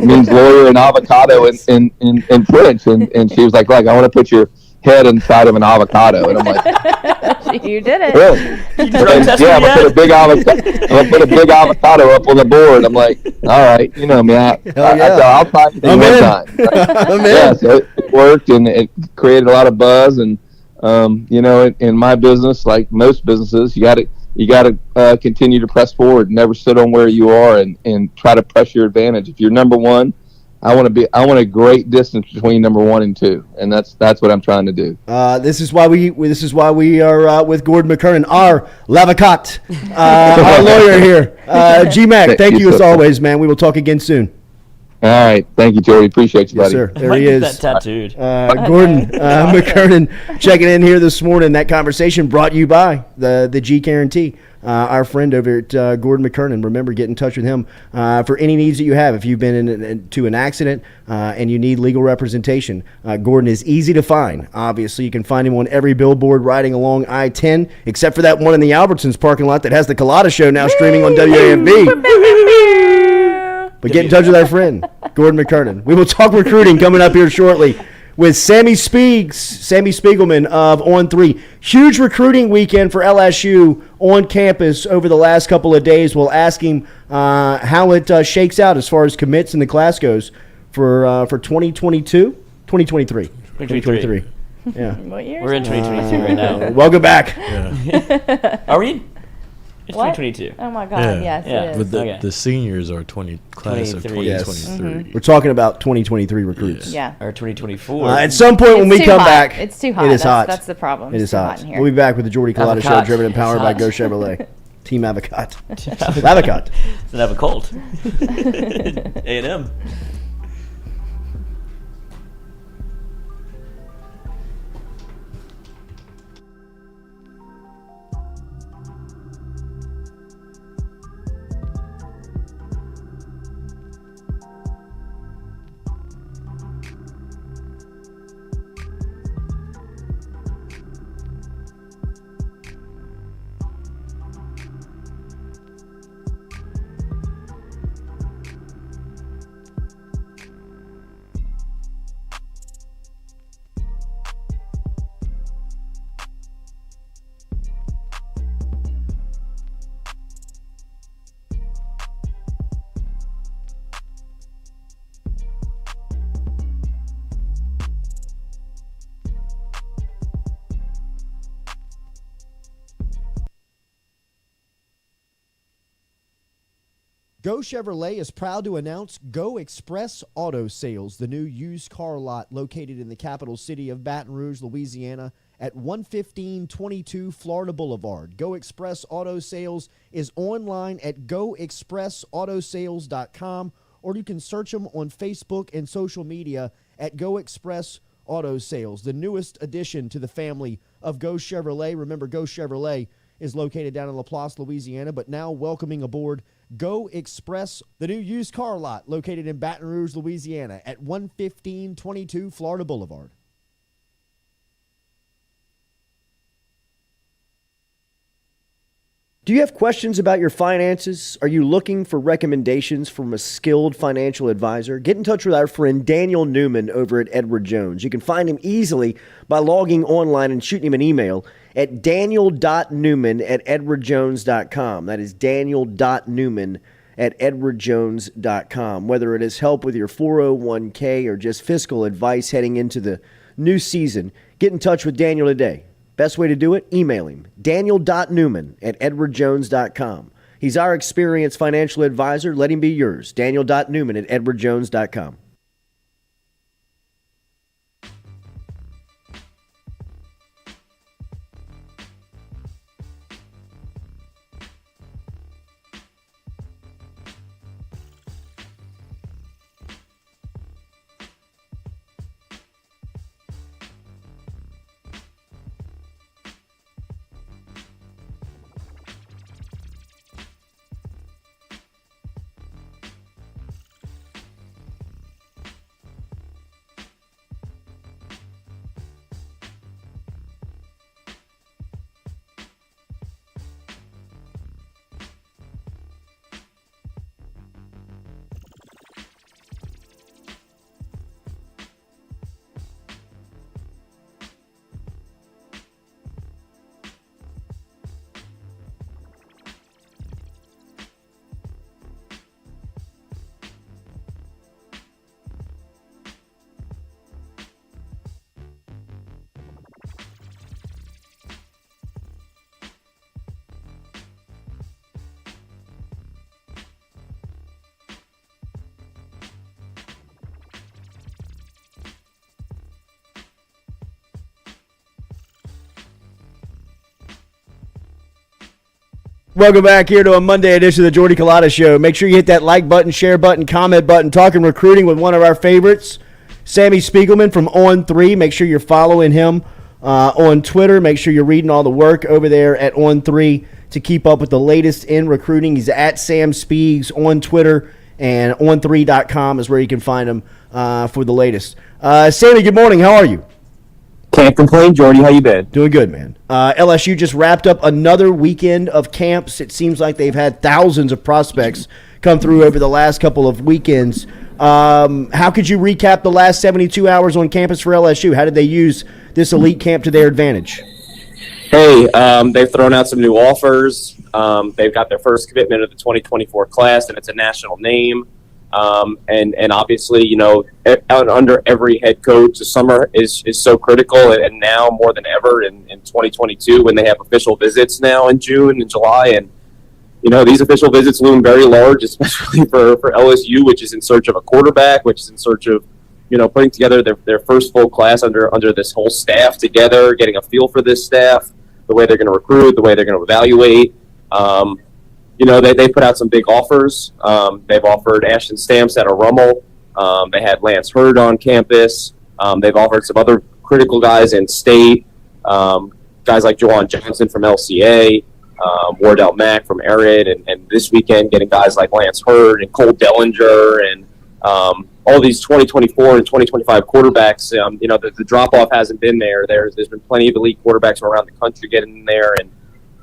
means lawyer in avocado in French. And she was like, I want to put your head inside of an avocado. And I'm like, you did it. Really? I'm gonna put a big avocado up on the board. I'm like, all right, you know me. I'll try it one time. Yeah, so it worked, and it created a lot of buzz. And in my business, like most businesses, you got to continue to press forward, never sit on where you are, and try to press your advantage. If you're number one, I want a great distance between number 1 and 2, and that's what I'm trying to do. This is why we are with Gordon McKernan, our l'avocat, our lawyer here. G-Mac, thank you as always, man. We will talk again soon. All right. Thank you, Jordy. Appreciate you, Yes, buddy. sir. There Might he get is. that tattooed. Gordon McKernan checking in here this morning. That conversation brought you by the G Guarantee. Our friend over at Gordon McKernan. Remember, get in touch with him for any needs that you have. If you've been into an accident and you need legal representation, Gordon is easy to find. Obviously, you can find him on every billboard riding along I-10, except for that one in the Albertsons parking lot that has the Culotta Show now streaming on WAFB. But get in touch with our friend, Gordon McKernan. We will talk recruiting coming up here shortly with Sammy Spiegelman of On3. Huge recruiting weekend for LSU on campus over the last couple of days. We'll ask him how it shakes out as far as commits in the class goes for 2022, 2023. 2023. Yeah. What year? We're in 2022 right now. Welcome back. Are we? It's What? 2022. Oh my God! Yeah. Yes, Yeah. it is. But Okay. the seniors are class of 23. Yes. 2023. We're talking about 2023 recruits. Yeah. Or 2024. At some point when It's we too come hot. back, It's too hot. It is hot. That's the problem. It It's is too hot. hot in here. We'll be back with the Jordy Culotta Show, Avocado. driven and powered It's by hot. Go Chevrolet. Team Avocado. Avocado. Doesn't have a cold. A&M. Go Chevrolet is proud to announce Go Express Auto Sales, the new used car lot located in the capital city of Baton Rouge, Louisiana, at 11522 Florida Boulevard. Go Express Auto Sales is online at goexpressautosales.com, or you can search them on Facebook and social media at Go Express Auto Sales, the newest addition to the family of Go Chevrolet. Remember, Go Chevrolet is located down in Laplace, Louisiana, but now welcoming aboard Go Express, the new used car lot located in Baton Rouge, Louisiana at 11522 Florida Boulevard. Do you have questions about your finances? Are you looking for recommendations from a skilled financial advisor? Get in touch with our friend Daniel Newman over at Edward Jones. You can find him easily by logging online and shooting him an email at daniel.newman@edwardjones.com. That is daniel.newman@edwardjones.com. Whether it is help with your 401k or just fiscal advice heading into the new season, get in touch with Daniel today. Best way to do it? Email him, daniel.newman@edwardjones.com. He's our experienced financial advisor. Let him be yours, daniel.newman@edwardjones.com. Welcome back here to a Monday edition of the Jordy Culotta Show. Make sure you hit that like button, share button, comment button. Talking recruiting with one of our favorites, Sammy Spiegelman from On3. Make sure you're following him on Twitter. Make sure you're reading all the work over there at On3 to keep up with the latest in recruiting. He's at Sam Spiegs on Twitter, and on3.com is where you can find him for the latest. Sammy, good morning. How are you? Can't complain, Jordy. How you been? Doing good, man. LSU just wrapped up another weekend of camps. It seems like they've had thousands of prospects come through over the last couple of weekends. How could you recap the last 72 hours on campus for LSU? How did they use this elite camp to their advantage? Hey, they've thrown out some new offers. They've got their first commitment of the 2024 class, and it's a national name. And obviously, you know, under every head coach, the summer is so critical, and now more than ever in 2022 when they have official visits now in June and July. And, you know, these official visits loom very large, especially for LSU, which is in search of a quarterback, which is in search of, you know, putting together their first full class under this whole staff together, getting a feel for this staff, the way they're going to recruit, the way they're going to evaluate. You know, they put out some big offers. They've offered Ashton Stamps at a Rummel. They had Lance Hurd on campus. They've offered some other critical guys in state, guys like Juwan Johnson from LCA, Wardell Mack from Arid, and this weekend getting guys like Lance Hurd and Cole Dellinger and all these 2024 and 2025 quarterbacks. You know, the drop-off hasn't been there. There's been plenty of elite quarterbacks from around the country getting in there,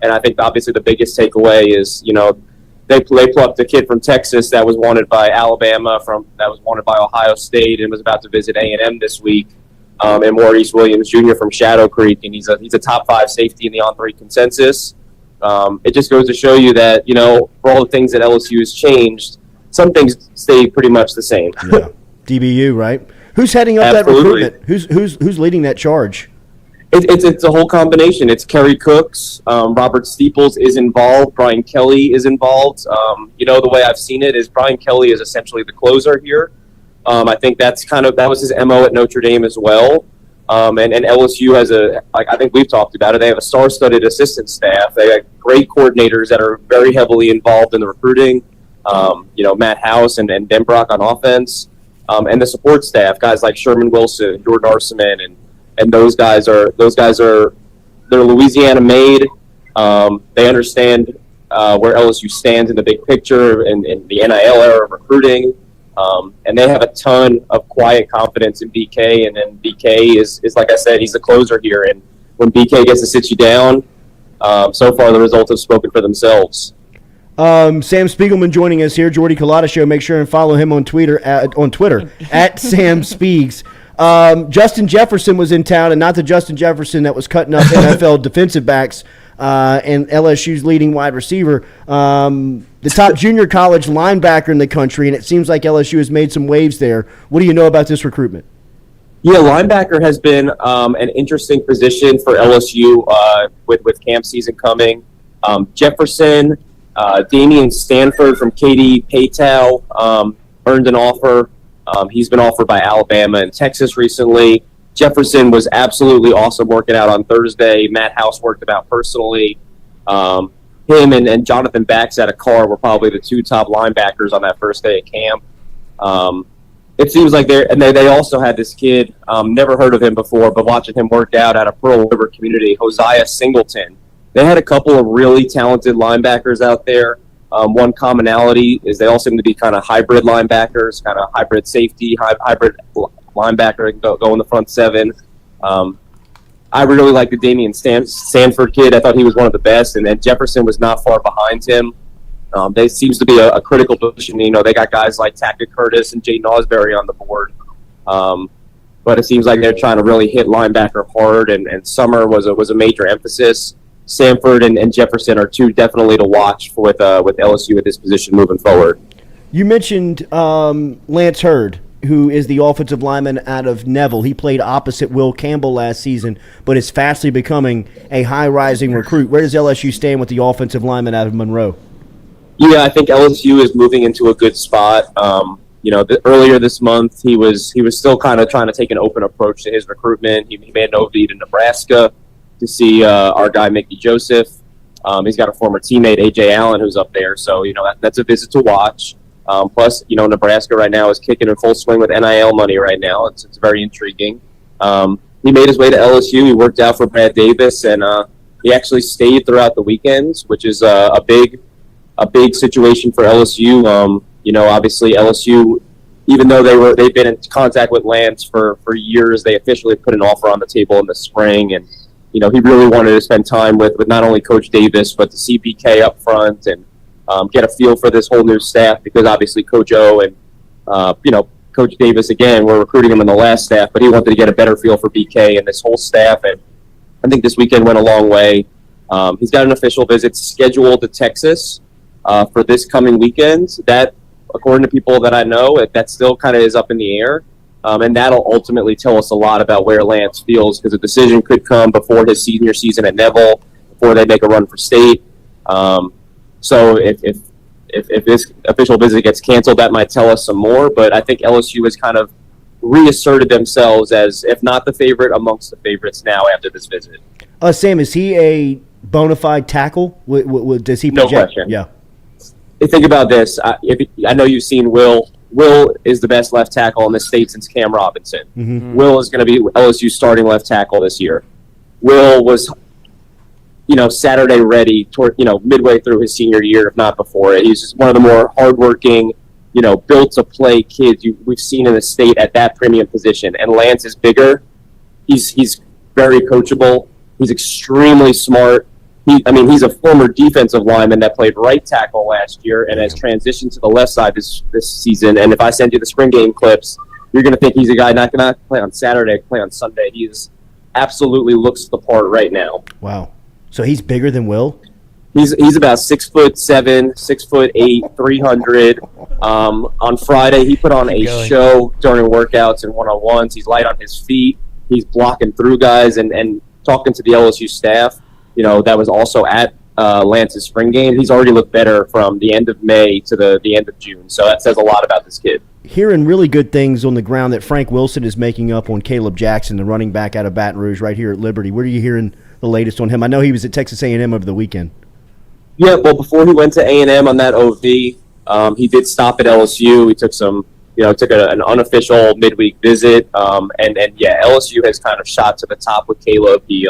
and I think obviously the biggest takeaway is, you know, they plucked a kid from Texas that was wanted by Alabama, that was wanted by Ohio State, and was about to visit A&M this week, and Maurice Williams Jr. from Shadow Creek, and he's a top 5 safety in the On3 consensus. It just goes to show you that, you know, for all the things that LSU has changed, some things stay pretty much the same. Yeah. DBU, right? Who's heading up Absolutely. that recruitment? Who's leading that charge? It's a whole combination. It's Kerry Cooks, Robert Steeples is involved, Brian Kelly is involved. You know, the way I've seen it is Brian Kelly is essentially the closer here. I think that was his MO at Notre Dame as well. And LSU has I think we've talked about it. They have a star-studded assistant staff. They have great coordinators that are very heavily involved in the recruiting. You know, Matt House and Denbrock on offense, and the support staff, guys like Sherman Wilson, Jordan Arseman, and those guys are they're Louisiana made. They understand where LSU stands in the big picture and the NIL era of recruiting. And they have a ton of quiet confidence in BK. And then BK is like I said, he's the closer here. And when BK gets to sit you down, so far the results have spoken for themselves. Sam Spiegelman joining us here, Jordy Culotta Show. Make sure and follow him on Twitter at Sam Spiegs. Justin Jefferson was in town, and not the Justin Jefferson that was cutting up NFL defensive backs and LSU's leading wide receiver, the top junior college linebacker in the country, and it seems like LSU has made some waves there. What do you know about this recruitment? Yeah, linebacker has been an interesting position for LSU with camp season coming. Jefferson, Damian Stanford from Katy Paytow earned an offer. He's been offered by Alabama and Texas recently. Jefferson was absolutely awesome working out on Thursday. Matt House worked him out personally. Him and Jonathan Bax at a car were probably the 2 top linebackers on that first day of camp. It seems like they also had this kid, never heard of him before, but watching him work out at a Pearl River community, Hosea Singleton. They had a couple of really talented linebackers out there. One commonality is they all seem to be kind of hybrid linebackers, kind of hybrid safety, hybrid linebacker, go in the front 7. I really like the Damian Stanford kid. I thought he was one of the best, and then Jefferson was not far behind him. They seems to be a critical position. You know, they got guys like Tackett Curtis and Jaden Osbury on the board. But it seems like they're trying to really hit linebacker hard, and summer was a major emphasis. Sanford and Jefferson are 2 definitely to watch with LSU at this position moving forward. You mentioned Lance Hurd, who is the offensive lineman out of Neville. He played opposite Will Campbell last season, but is fastly becoming a high-rising recruit. Where does LSU stand with the offensive lineman out of Monroe? Yeah, I think LSU is moving into a good spot. You know, earlier this month, he was still kind of trying to take an open approach to his recruitment. He made an OV to Nebraska to see our guy Mickey Joseph. He's got a former teammate, A.J. Allen, who's up there. So, that's a visit to watch. Plus, Nebraska right now is kicking in full swing with NIL money right now. It's very intriguing. He made his way to LSU. He worked out for Brad Davis, and he actually stayed throughout the weekends, which is a big situation for LSU. Obviously LSU, even though they've been in contact with Lance for years, they officially put an offer on the table in the spring, and he really wanted to spend time with not only Coach Davis but the CPK up front and get a feel for this whole new staff, because obviously Coach O and Coach Davis, again, we're recruiting him in the last staff, but he wanted to get a better feel for BK and this whole staff, and I think this weekend went a long way. He's got an official visit scheduled to Texas for this coming weekend. That, according to people that I know, that still kind of is up in the air, and that'll ultimately tell us a lot about where Lance feels, because a decision could come before his senior season at Neville, before they make a run for state. So if this official visit gets canceled, that might tell us some more. But I think LSU has kind of reasserted themselves as, if not the favorite, amongst the favorites now after this visit. Sam, is he a bona fide tackle? Does he project? No question. Yeah. Think about this. I know you've seen Will. Will is the best left tackle in the state since Cam Robinson. Mm-hmm. Will is going to be LSU's starting left tackle this year. Will was, Saturday ready toward, midway through his senior year, if not before it. He's just one of the more hardworking, built to play kids we've seen in the state at that premium position. And Lance is bigger. He's very coachable. He's extremely smart. He's a former defensive lineman that played right tackle last year and has transitioned to the left side this season. And if I send you the spring game clips, you're going to think he's a guy not going to play on Saturday, play on Sunday. He absolutely looks the part right now. Wow. So he's bigger than Will? He's about 6'7", 6'8", 300. On Friday, he put on a show during workouts and one-on-ones. He's light on his feet. He's blocking through guys and talking to the LSU staff. That was also at Lance's spring game. He's already looked better from the end of May to the end of June. So that says a lot about this kid. Hearing really good things on the ground that Frank Wilson is making up on Caleb Jackson, the running back out of Baton Rouge right here at Liberty. What are you hearing the latest on him? I know he was at Texas A&M over the weekend. Yeah, well, before he went to A&M on that OV, he did stop at LSU. He took took an unofficial midweek visit. LSU has kind of shot to the top with Caleb. He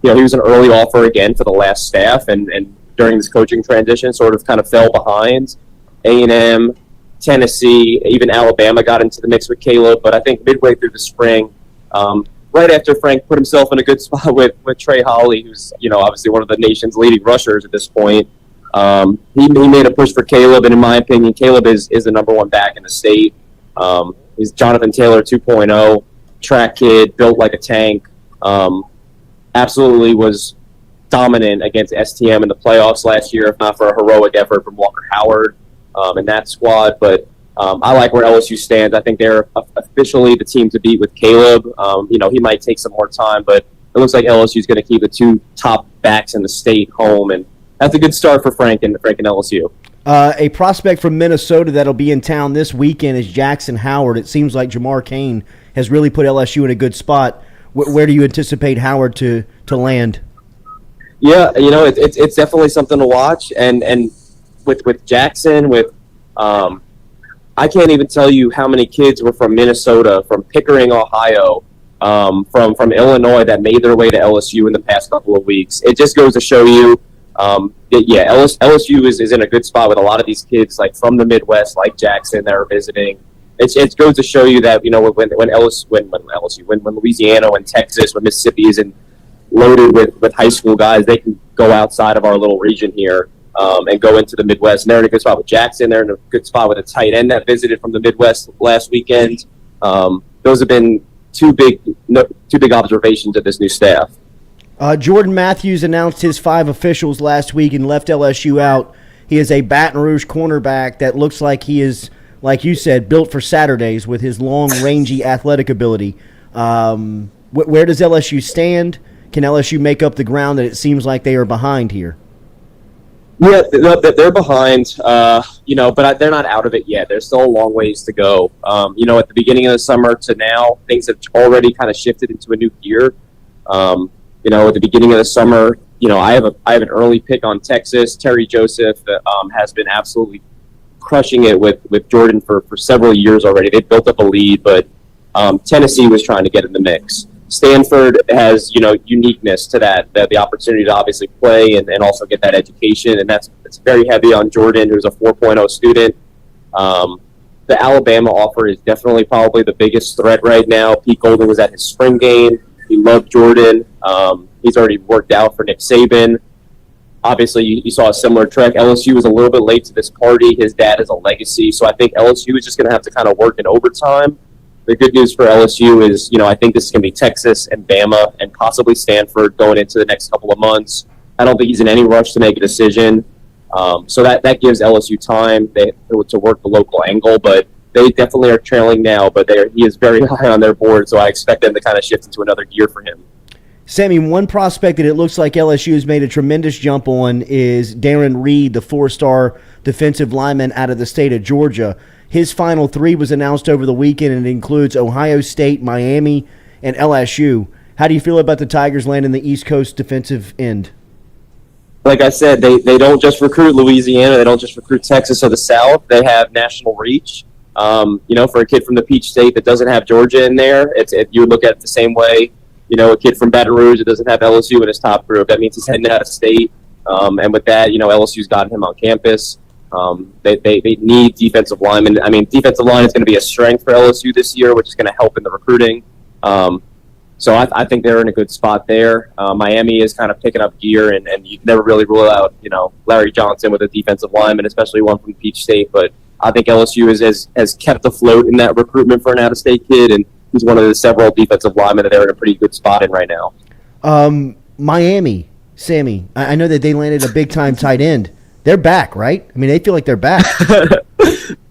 was an early offer again for the last staff, and during this coaching transition sort of kind of fell behind. A&M, Tennessee, even Alabama got into the mix with Caleb, but I think midway through the spring, right after Frank put himself in a good spot with Trey Holly, who's obviously one of the nation's leading rushers at this point, he made a push for Caleb, and in my opinion, Caleb is the number one back in the state. He's Jonathan Taylor 2.0, track kid, built like a tank. Absolutely was dominant against STM in the playoffs last year, if not for a heroic effort from Walker Howard in that squad. But I like where LSU stands. I think they're officially the team to beat with Caleb. He might take some more time, but it looks like LSU is going to keep the two top backs in the state home, and that's a good start for Frank and LSU. A prospect from Minnesota that'll be in town this weekend is Jackson Howard. It seems like Jamar Cain has really put LSU in a good spot. Where do you anticipate Howard to land? Yeah, it's definitely something to watch, and with Jackson, I can't even tell you how many kids were from Minnesota, from Pickering, Ohio, from Illinois that made their way to LSU in the past couple of weeks. It just goes to show you LSU is in a good spot with a lot of these kids like from the Midwest, like Jackson, that are visiting. It goes to show you that when Louisiana and Texas, when Mississippi isn't loaded with high school guys, they can go outside of our little region here and go into the Midwest. And they're in a good spot with Jackson. They're in a good spot with a tight end that visited from the Midwest last weekend. Those have been two big observations of this new staff. Jordan Matthews announced his 5 officials last week and left LSU out. He is a Baton Rouge cornerback that looks like he is, like you said, built for Saturdays with his long, rangy athletic ability. Where does LSU stand? Can LSU make up the ground that it seems like they are behind here? Yeah, they're behind, but they're not out of it yet. There's still a long ways to go. At the beginning of the summer to now, things have already kind of shifted into a new gear. At the beginning of the summer, I have an early pick on Texas. Terry Joseph has been absolutely crushing it with Jordan for several years already. They've built up a lead, but Tennessee was trying to get in the mix. Stanford has, uniqueness to that the opportunity to obviously play and also get that education, and it's very heavy on Jordan, who's a 4.0 student. The Alabama offer is definitely probably the biggest threat right now. Pete Golding was at his spring game. He loved Jordan. He's already worked out for Nick Saban. Obviously, you saw a similar trek. LSU was a little bit late to this party. His dad is a legacy, so I think LSU is just going to have to kind of work in overtime. The good news for LSU is, I think this is going to be Texas and Bama and possibly Stanford going into the next couple of months. I don't think he's in any rush to make a decision. So that gives LSU time to work the local angle, but they definitely are trailing now, but he is very high on their board, so I expect them to kind of shift into another gear for him. Sammy, one prospect that it looks like LSU has made a tremendous jump on is Darren Reed, the 4-star defensive lineman out of the state of Georgia. His final 3 was announced over the weekend, and it includes Ohio State, Miami, and LSU. How do you feel about the Tigers landing the East Coast defensive end? Like I said, they don't just recruit Louisiana. They don't just recruit Texas or the South. They have national reach. For a kid from the Peach State that doesn't have Georgia in there, you would look at it the same way. A kid from Baton Rouge that doesn't have LSU in his top group. That means he's heading out of state. And with that, LSU's gotten him on campus. They need defensive linemen. I mean, defensive line is going to be a strength for LSU this year, which is going to help in the recruiting. So I think they're in a good spot there. Miami is kind of picking up gear, and you never really rule out, Larry Johnson with a defensive lineman, especially one from Peach State. But I think LSU has kept afloat in that recruitment for an out-of-state kid, and he's one of the several defensive linemen that they're in a pretty good spot in right now. Miami, Sammy, I know that they landed a big-time tight end. They're back, right? I mean, they feel like they're back.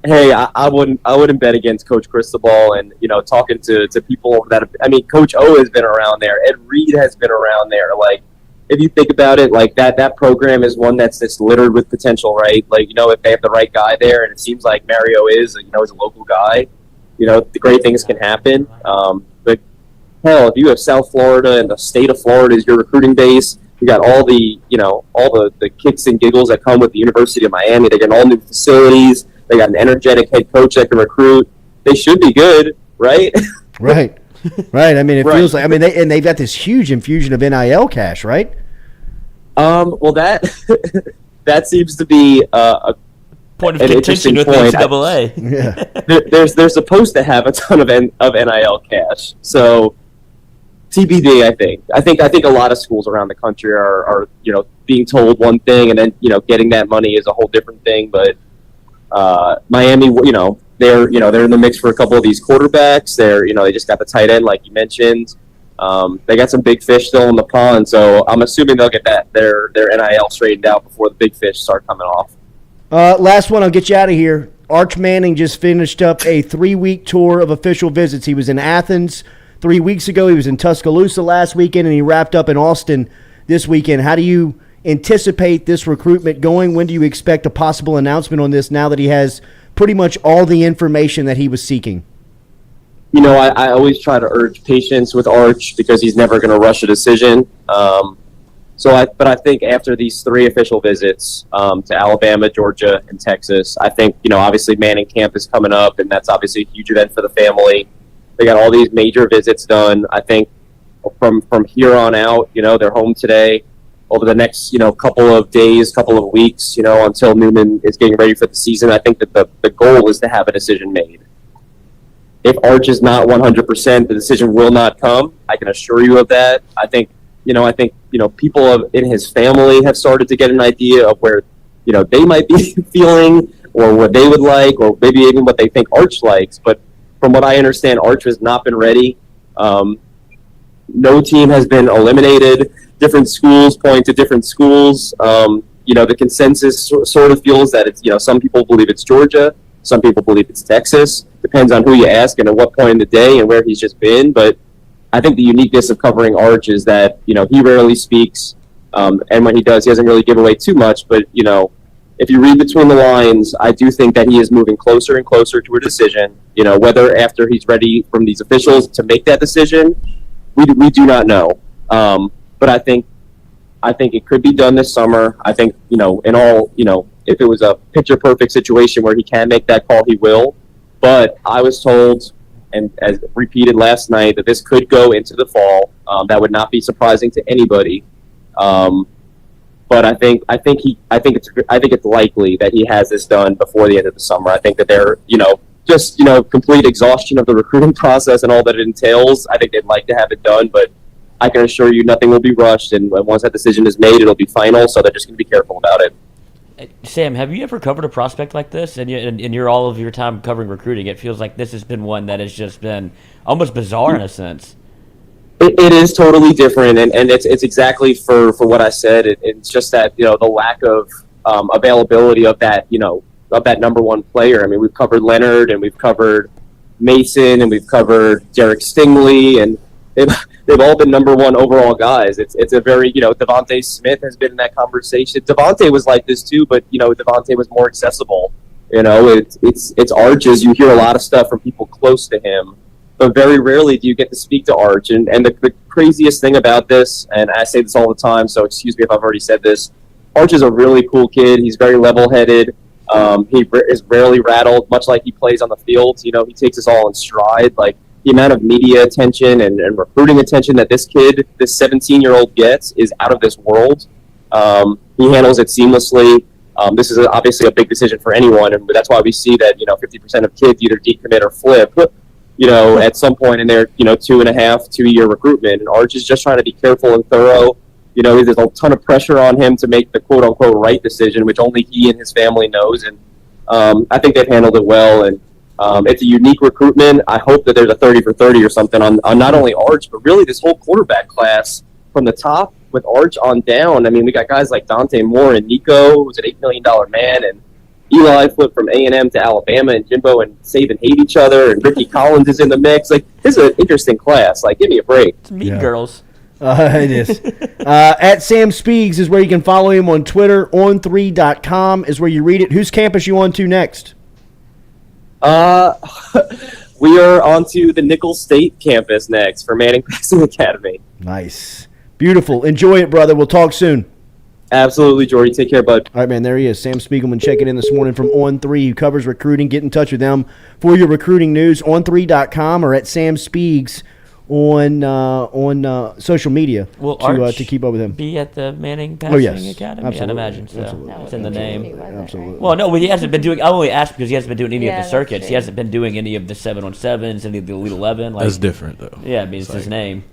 Hey, I wouldn't bet against Coach Cristobal, and talking to people that Coach O has been around there. Ed Reed has been around there. Like, if you think about it, like that program is one that's littered with potential, right? Like, if they have the right guy there, and it seems like Mario is a local guy, the great things can happen. But hell, if you have South Florida and the state of Florida as your recruiting base, you got all the kicks and giggles that come with the University of Miami. They got all new facilities. They got an energetic head coach that can recruit. They should be good, right? Right. I mean, it feels like. I mean, they've got this huge infusion of NIL cash, right? Well, that seems to be a point of contention with NCAA. Yeah. They're supposed to have a ton of NIL cash. So TBD, I think a lot of schools around the country are being told one thing, and then getting that money is a whole different thing. But Miami, they're in the mix for a couple of these quarterbacks. They just got the tight end, like you mentioned. They got some big fish still in the pond, so I'm assuming they'll get their NIL straightened out before the big fish start coming off. Last one, I'll get you out of here. Arch Manning just finished up a 3-week tour of official visits. He was in Athens 3 weeks ago. He was in Tuscaloosa last weekend, and he wrapped up in Austin this weekend. How do you anticipate this recruitment going? When do you expect a possible announcement on this now that he has pretty much all the information that he was seeking? I always try to urge patience with Arch because he's never going to rush a decision. But I think after these 3 official visits to Alabama, Georgia, and Texas, I think, obviously Manning camp is coming up, and that's obviously a huge event for the family. They got all these major visits done. I think from here on out, they're home today. Over the next, couple of days, couple of weeks, until Newman is getting ready for the season, I think that the goal is to have a decision made. If Arch is not 100%, the decision will not come. I can assure you of that. I think people in his family have started to get an idea of where, they might be feeling, or what they would like, or maybe even what they think Arch likes. But from what I understand, Arch has not been ready. No team has been eliminated. Different schools point to different schools. The consensus sort of feels that it's, some people believe it's Georgia, some people believe it's Texas. Depends on who you ask and at what point in the day and where he's just been. But I think the uniqueness of covering Arch is that, he rarely speaks. And when he does, he doesn't really give away too much. But, if you read between the lines, I do think that he is moving closer and closer to a decision. Whether after he's ready from these officials to make that decision, we do not know. But I think I think it could be done this summer. I think, in all, if it was a picture-perfect situation where he can make that call, he will. But I was told, and as repeated last night, that this could go into the fall. That would not be surprising to anybody. But I think it's likely that he has this done before the end of the summer. I think that they're, complete exhaustion of the recruiting process and all that it entails. I think they'd like to have it done, but I can assure you nothing will be rushed. And once that decision is made, it'll be final. So they're just going to be careful about it. Sam, have you ever covered a prospect like this? And in your all of your time covering recruiting, it feels like this has been one that has just been almost bizarre in a sense. It is totally different, and it's exactly for what I said. It's just that the lack of availability of that of that number one player. I mean, we've covered Leonard, and we've covered Mason, and we've covered Derek Stingley, and they've all been number one overall guys. It's a very Devontae Smith has been in that conversation. Devontae was like this too, but Devontae was more accessible. It's Arches. You hear a lot of stuff from people close to him, but very rarely do you get to speak to Arch. And the craziest thing about this, and I say this all the time, so excuse me if I've already said this, Arch is a really cool kid. He's very level-headed. He is rarely rattled, much like he plays on the field. He takes us all in stride. Like, the amount of media attention and recruiting attention that this 17-year-old gets is out of this world. He handles it seamlessly. This is obviously a big decision for anyone, and that's why we see that 50% of kids either decommit or flip. At some point in their 2.5-2 year recruitment, and Arch is just trying to be careful and thorough. There's a ton of pressure on him to make the quote unquote right decision, which only he and his family knows. And I think they've handled it well. And it's a unique recruitment. I hope that there's a 30 for 30 or something on not only Arch, but really this whole quarterback class from the top with Arch on down. I mean, we got guys like Dante Moore and Nico, who's an $8 million man, and Eli flipped from A&M to Alabama, and Jimbo and Saban hate each other, and Ricky Collins is in the mix. Like, this is an interesting class. Like, give me a break. It's mean girls. It is. At Sam Spiegs is where you can follow him on Twitter. On3.com is where you read it. Whose campus you on to next? We are on to the Nicholls State campus next for Manning Passing Academy. Nice. Beautiful. Enjoy it, brother. We'll talk soon. Absolutely, Jordy. Take care, bud. All right, man, there he is. Sam Spiegelman checking in this morning from On3, who covers recruiting. Get in touch with them for your recruiting news. On3.com or at Sam Spiegs on social media to keep up with him. Be at the Manning Passing Academy, absolutely. I'd imagine. So Absolutely. It's in the name. Absolutely. Well, no, he hasn't been doing. I only asked because he hasn't been doing any of the circuits. He hasn't been doing any of the 7-on-7s, any of the Elite 11. That's different, though. Yeah, I mean, it's his name.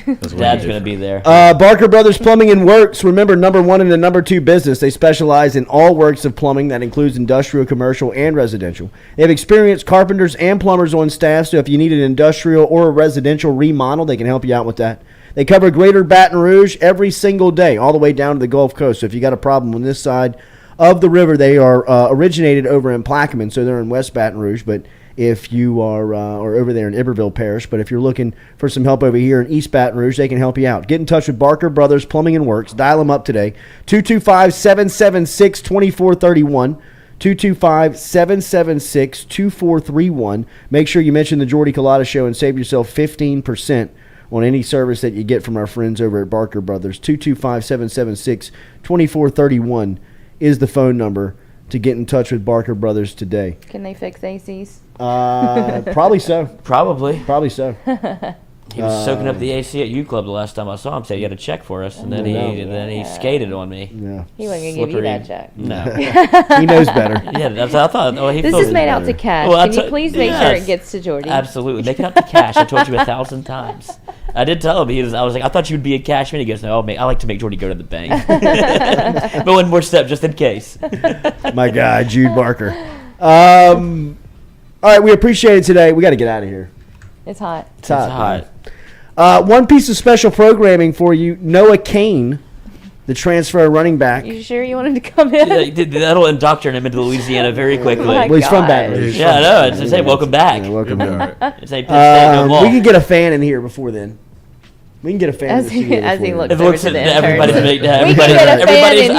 That's Dad's going to be there. Barker Brothers Plumbing and Works. Remember, number one and the number two business. They specialize in all works of plumbing. That includes industrial, commercial, and residential. They have experienced carpenters and plumbers on staff, so if you need an industrial or a residential remodel, they can help you out with that. They cover Greater Baton Rouge every single day, all the way down to the Gulf Coast. So if you got a problem on this side of the river, they are originated over in Plaquemine, so they're in West Baton Rouge, but if you are or over there in Iberville Parish. But if you're looking for some help over here in East Baton Rouge, they can help you out. Get in touch with Barker Brothers Plumbing and Works. Dial them up today, 225-776-2431. 225-776-2431. Make sure you mention the Jordy Culotta Show and save yourself 15% on any service that you get from our friends over at Barker Brothers. 225-776-2431 is the phone number to get in touch with Barker Brothers today. Can they fix ACs? Probably so. Probably so. He was soaking up the AC at U Club the last time I saw him. Said he had a check for us, and then he skated on me. Yeah. He wasn't gonna give you that check. No. He knows better. Yeah, that's what I thought. Oh, this is made out to cash. Well, Can you please make sure it gets to Jordy? Absolutely, make it out to cash. I told you 1,000 times. I did tell him. I was like, I thought you would be a cashman. He goes, no, I like to make Jordy go to the bank. But one more step, just in case. My guy, Jude Barker. All right, we appreciate it today. We got to get out of here. It's hot. It's hot. One piece of special programming for you. Noah Kane, the transfer running back. You sure you wanted to come in? Yeah, that'll indoctrinate him into Louisiana very quickly. Oh, well, he's from Baton Rouge. Yeah, I know. It's hey, welcome back. Yeah, welcome back. It's a no we can get a fan in here before then. We can get a fan as he looks over to the everybody's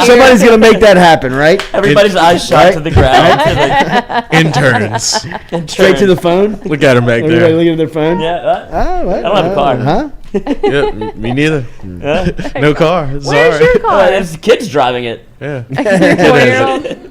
somebody's going to make that happen, right? Everybody's eyes shot to the ground. Interns. Straight to the phone. Look at him back there. Everybody looking at their phone. Yeah. I don't have a car. Huh? Yeah, me neither. No car. Where's Sorry. your car? There's kids driving it. Yeah. Your 4-year-old?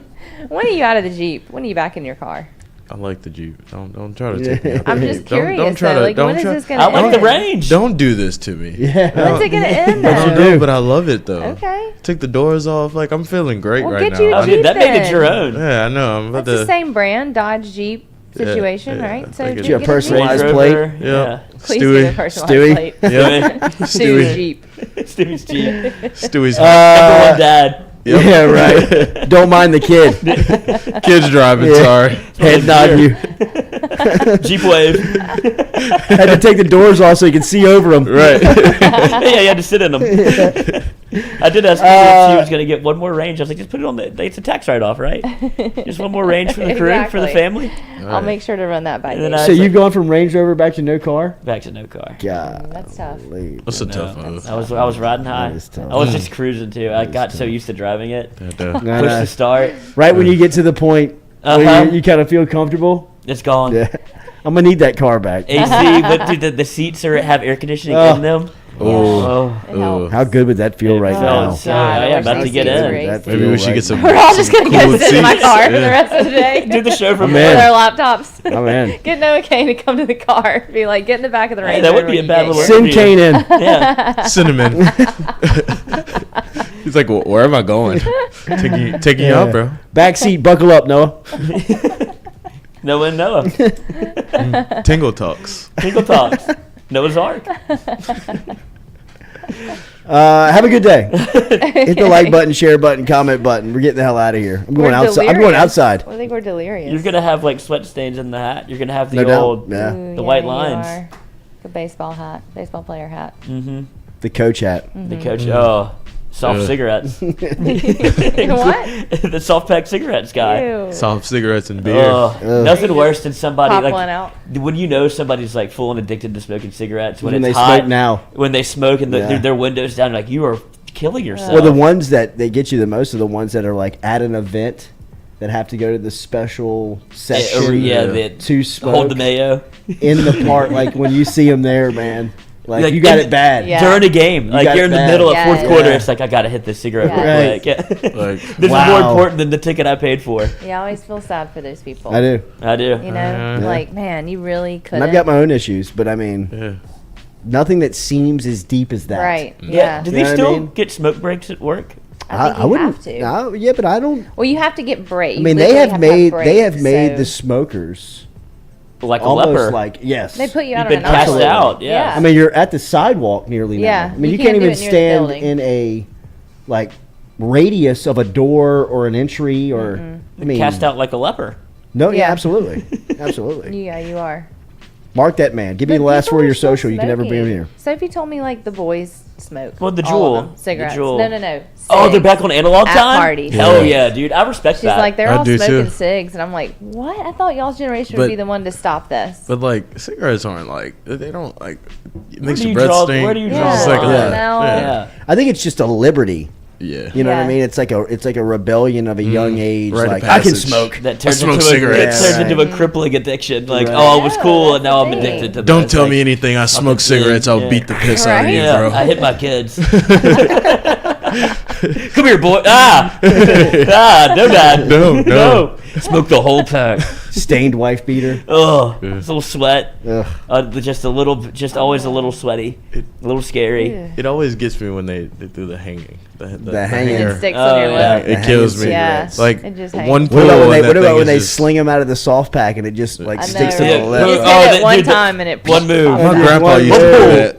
When are you out of the Jeep? When are you back in your car? I like the Jeep. Don't try to take me out. I'm just curious. Don't try though. to. Like, Don't when is try. this gonna I end? like the range. Don't do this to me. Yeah. When's it gonna end? I don't Though? know, but I love it though. Okay. Took the doors off. Like I'm feeling great Well, right get you now. a I mean, Jeep that make it then. your own. Yeah, I know. I'm about That's the to. same brand, Dodge Jeep situation, yeah, right? So I get get it. Your a personalized Jeep. plate. Rover, Yeah. Please Stewie. get a personalized Stewie. plate. Yeah. Stewie Jeep. Stevie's Jeep. Stewie's. Number one dad. Yep. Yeah, right. Don't mind the kid. Kids driving. Yeah. Sorry. Head nod you. Jeep wave. Had to take the doors off so you could see over them. Right. Yeah, you had to sit in them. I did ask her if she was going to get one more range. I was like, just put it on it's a tax write-off, right? Just one more range for the crew, for the Exactly. family. I'll make sure to run that by And you. then I So was you've like, gone from Range Rover back to no car? back to no car. God. That's tough. That's a tough move. I was riding high. That is tough. I was just cruising too. I got so used to driving it. Yeah, No, duh. Push no. the start. Right when you get to the point where Uh-huh. you kind of feel comfortable. It's gone. Yeah. I'm going to need that car back. AC, but dude, the seats have air conditioning Oh. in them. Oh. It helps. How good would that feel right felt now? so- God, yeah, I about wish to get these in. were That AC. Maybe we feel should get some. We're all just gonna go cool sit in my seats. car for the Yeah. rest of the day. Do the show from I'm With in. our laptops. I'm in. Get Noah Kane to come to the car. Be like, get in the back of the Hey, Range that would Rover be a when bad you little get Send here. Kane in. Yeah. Cinnamon. He's like, well, where am I going? Taking you out, bro. Back seat, buckle up, Noah. Noah and Noah. Tingle talks. Tinkle Talks. Noah's Ark. Have a good day. Hit the like button, share button, comment button. We're getting the hell out of here. I'm going outside. I'm going outside. I think we're delirious. You're going to have like sweat stains in the hat. You're going to have the No doubt. old, Yeah. Ooh, the white you lines. are. The baseball hat, baseball player hat. Mm-hmm. The coach hat. The coach. Oh, soft Ugh. cigarettes. What? The soft pack cigarettes guy. Ew. Soft cigarettes and beer. Oh, nothing worse than somebody Pop like one out. when you know somebody's like full and addicted to smoking cigarettes when When it's they hot, smoke now. when they smoke and Yeah. their windows down, like you are killing yourself. Well, the ones that they get you the most are the ones that are like at an event that have to go to the special section to smoke hold the mayo in the park. Like when you see them there, man. Like, you got it bad. Yeah. during a game. You Like got you're it in the bad. middle of Yes. fourth quarter. Yeah. It's like I gotta hit this cigarette Yes. real quick. Yeah. Like, This is more Wow. important than the ticket I paid for. Yeah, I always feel sad for those people. I do. I do. You know, Yeah. like, man, you really And couldn't. I've got my own issues, but I mean, yeah. nothing that seems as deep as that. Right. Yeah. Yeah. Do You they know what I still mean? get smoke breaks at work? I think you wouldn't. have to. No, yeah, but I don't. Well, you have to get breaks. I mean, they have made the smokers Like a almost leper. like yes. They put you out You've on been an cast island. out. Yeah. I mean, you're at the sidewalk nearly Yeah, now. I mean, you you can't can't do even it near the stand building. in a like radius of a door or an entry or. I mean, Cast out like a leper. No, yeah, Yeah. absolutely, absolutely. Yeah, you are. Mark that man. Give me the But last people four of are your still social. You can never be in smoking. here. Sophie told me like the boys smoke. Well, the All Juul. of them. Cigarettes. The Juul. No. Oh, they're Cigs. back on analog At time? parties. Hell Yeah. yeah, dude. I respect She's that. like, they're I all do smoking too. cigs. And I'm like, what? I thought y'all's generation would But- be the one to stop this. But like cigarettes aren't like they don't like it makes do your you breath draw- stink. where do you Yeah. draw It's the like, line? yeah, No. yeah. I think it's just a liberty. yeah. You know what I Yeah. mean? It's like a rebellion of a young age. Rite of Like I can passage. smoke. That turns smoke into cigarettes. It turns Yeah, into a crippling addiction. Like, Right. oh, it was Yeah, cool, and now I'm that's the addicted to this. Don't tell Like, me anything. I smoke a kid, cigarettes. I'll yeah. beat the piss out of Right? you, Yeah, bro. I hit my kids. Come here, boy. Ah, no, dad. No. Smoke the whole pack. Stained wife beater. Oh, Yeah. it's a little sweat. Ugh. Just always a little sweaty, a little scary. Yeah. It always gets me when they do the hanging. The hanging. It hanger. sticks Oh, on your yeah. lip. It kills me. Yeah. Like It just hangs. one What pull about when and they, that what about thing when is they just- sling them out of the soft pack and it just like I sticks to know. the Yeah. lip? You Oh, did that- it one dude, that- time and it one move. Oh, My dude, grandpa one used to move. do that.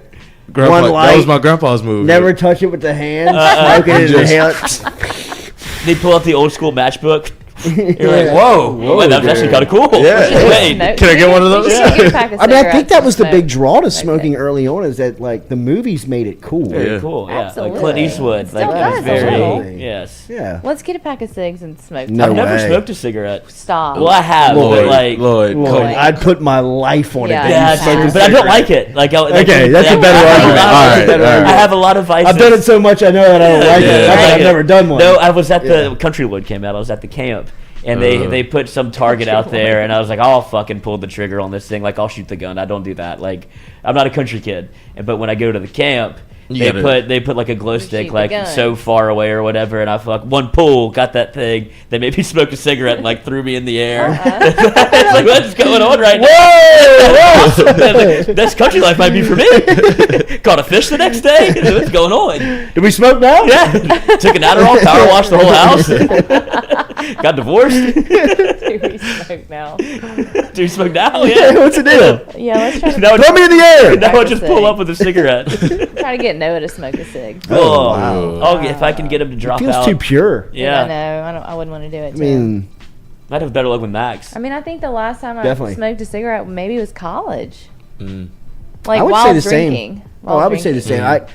Grandpa, One that light. was my grandpa's move. Never touch it with the hands. Uh-uh. Smoke it and Just- inhale it. They pull out the old school matchbook. You're like, Yeah. whoa, wait, that's actually kind of cool. Yeah. Wait, No, Can I get one of those? you should get a pack of I mean, I think cigarettes that was the and big smoke. draw to That's smoking it. early on is that like the movies made it cool. very Yeah. cool. Yeah, like Absolutely. Clint Eastwood. Still Like, does, he's very, absolutely. yes. Yeah. Let's get a pack of cigs and smoke. No I've never way. smoked a cigarette. Stop. Well, I have, Lloyd, but like, Lloyd, Lloyd, Lloyd. I'd put my life on Yeah, it. you yeah, have. it's like- but I don't like it. Like, Okay, that's a better I have argument. lot of- All right, better all right. I argument. have a lot of vices. I've done it so much I know that I don't like it. Yeah. Not that I've Yeah. never done one. No, I was at Yeah. the Countrywood came out. I was at the camp, And they put some target out there, and I was like, I'll fucking pull the trigger on this thing. Like, I'll shoot the gun. I don't do that. Like, I'm not a country kid. But when I go to the camp, they put like a glow stick like so far away or whatever, and I one pull, got that thing. They made me smoke a cigarette and like threw me in the air. It's like, what's going on right now? Whoa! This country life might be for me. Caught a fish the next day. What's going on? Do we smoke now? Yeah. Took an Adderall, power washed the whole house. Got divorced. Do we smoke now? Do we smoke now? Yeah. What's the deal? Yeah, let's try to Throw me in the air. Now I'll just pull up with a cigarette. try to get Noah to smoke a cig. Oh, wow. If I can get him to drop feels out. too pure. Yeah. I know. I wouldn't want to do it. I mean, I'd have better luck with Max. I mean, I think the last time I Definitely. smoked a cigarette maybe was college. I Like would while say the drinking. same. I would say the same.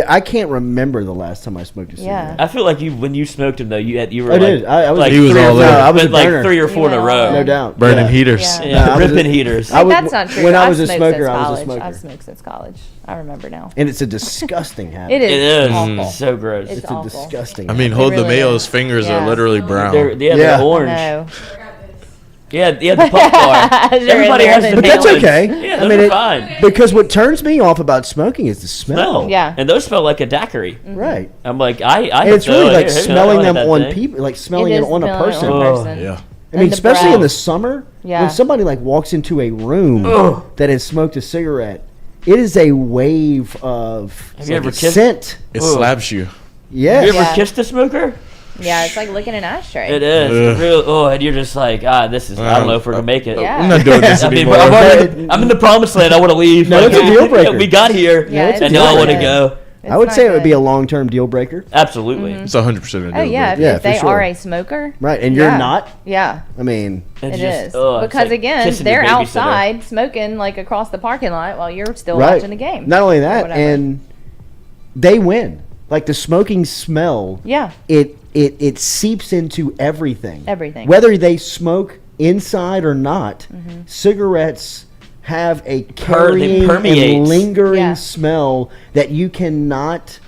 I can't remember the last time I smoked a cigarette. I feel like when you smoked him though, you were I like, did. I was like he was three or all four, in. I was a like burner. 3 or 4 in a row. No doubt. Burning heaters. Yeah, ripping heaters. That's not true. When I I've was a smoked smoker, since I was a college. smoker. I've smoked since college. I remember now. And it's a disgusting habit. It is. It is awful. so gross. It's It's a awful. disgusting I mean, habit. hold the really Mayo's is. fingers Yeah. are literally brown. They're orange. No. Yeah, the pump bar. Everybody has the But that's nails. okay. Yeah, I those mean, are it, fine. because what turns me off about smoking is the smell. Yeah. And those smell like a daiquiri. Right. I'm like, I And it's really like here, smelling I them that on thing. people, like smelling It it is on a smelling person. on a Oh, person. Yeah. I mean, And the especially in breath. the summer, Yeah. when somebody like walks into a room that has smoked a cigarette, it is a wave of Have you ever kissed? scent. It Ooh. slaps you. Yes. You ever Yeah. kissed a smoker? Yeah, it's like licking an ashtray. It is. Ugh. Real, and you're just like, this is, I don't know if we're going to make it. Yeah. I'm not doing this I mean, anymore. I'm in the promised land. I want to leave. No, it's a deal breaker. We got here, Yeah, it's and a now I deal want to breaker. go. I would It's say not it would be a good. long-term deal breaker. Absolutely. It's 100% a deal Oh yeah, if, Yeah, if for they sure. are a smoker, Right, and you're not? Yeah, I mean, It's it just, is it's because like again, kissing your they're babysitter. outside smoking like across the parking lot while you're still right. watching the game. Not only or that, whatever. and they win. Like the smoking smell. Yeah. It seeps into everything. Everything. Whether they smoke inside or not, cigarettes have a carrying permeate. and lingering Yeah. smell that you cannot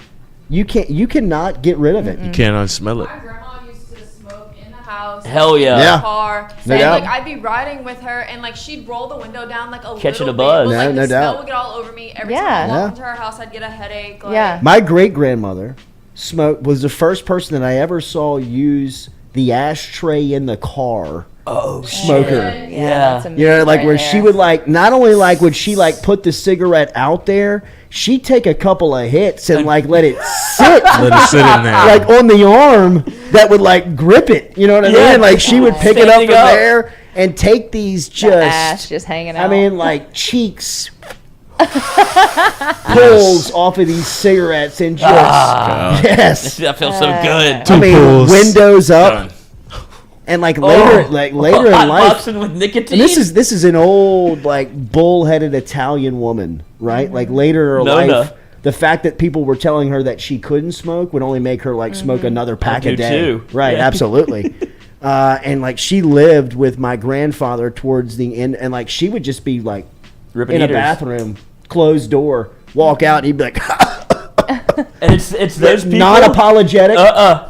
get rid of it. You can't unsmell it. My grandma used to smoke in the house. Hell yeah. In Yeah. the car. No and doubt. like I'd be riding with her, and like she'd roll the window down like a Catching little a buzz. bit, but, like, No the smell doubt. would get all over me. Every Yeah. time I Yeah. walked into her house, I'd get a headache. Like, Yeah. My great grandmother was the first person that I ever saw use the ashtray in the car. Oh, Smoker. Yeah. that's a You know, move like right where there. she would like not only like would she like put the cigarette out there, she'd take a couple of hits and like let it sit Let it sit in there. like on the arm that would like grip it. You know what I Yeah. mean? Like she would pick it up Standing from up. there and take these The ash just just hanging out. I mean like cheeks pulls off of these cigarettes and just yes. That feels so good. I mean pulls. windows up Done. and like Oh. later in Hot life. boxing with nicotine. And this is an old like bull-headed Italian woman, right? Like later in her Nona. life, the fact that people were telling her that she couldn't smoke would only make her like smoke another pack do a day. too. Right, Yeah. absolutely. And like she lived with my grandfather towards the end, and like she would just be like Ripping in a heaters. bathroom, closed door, walk out, and he'd be like And it's those people. not apologetic,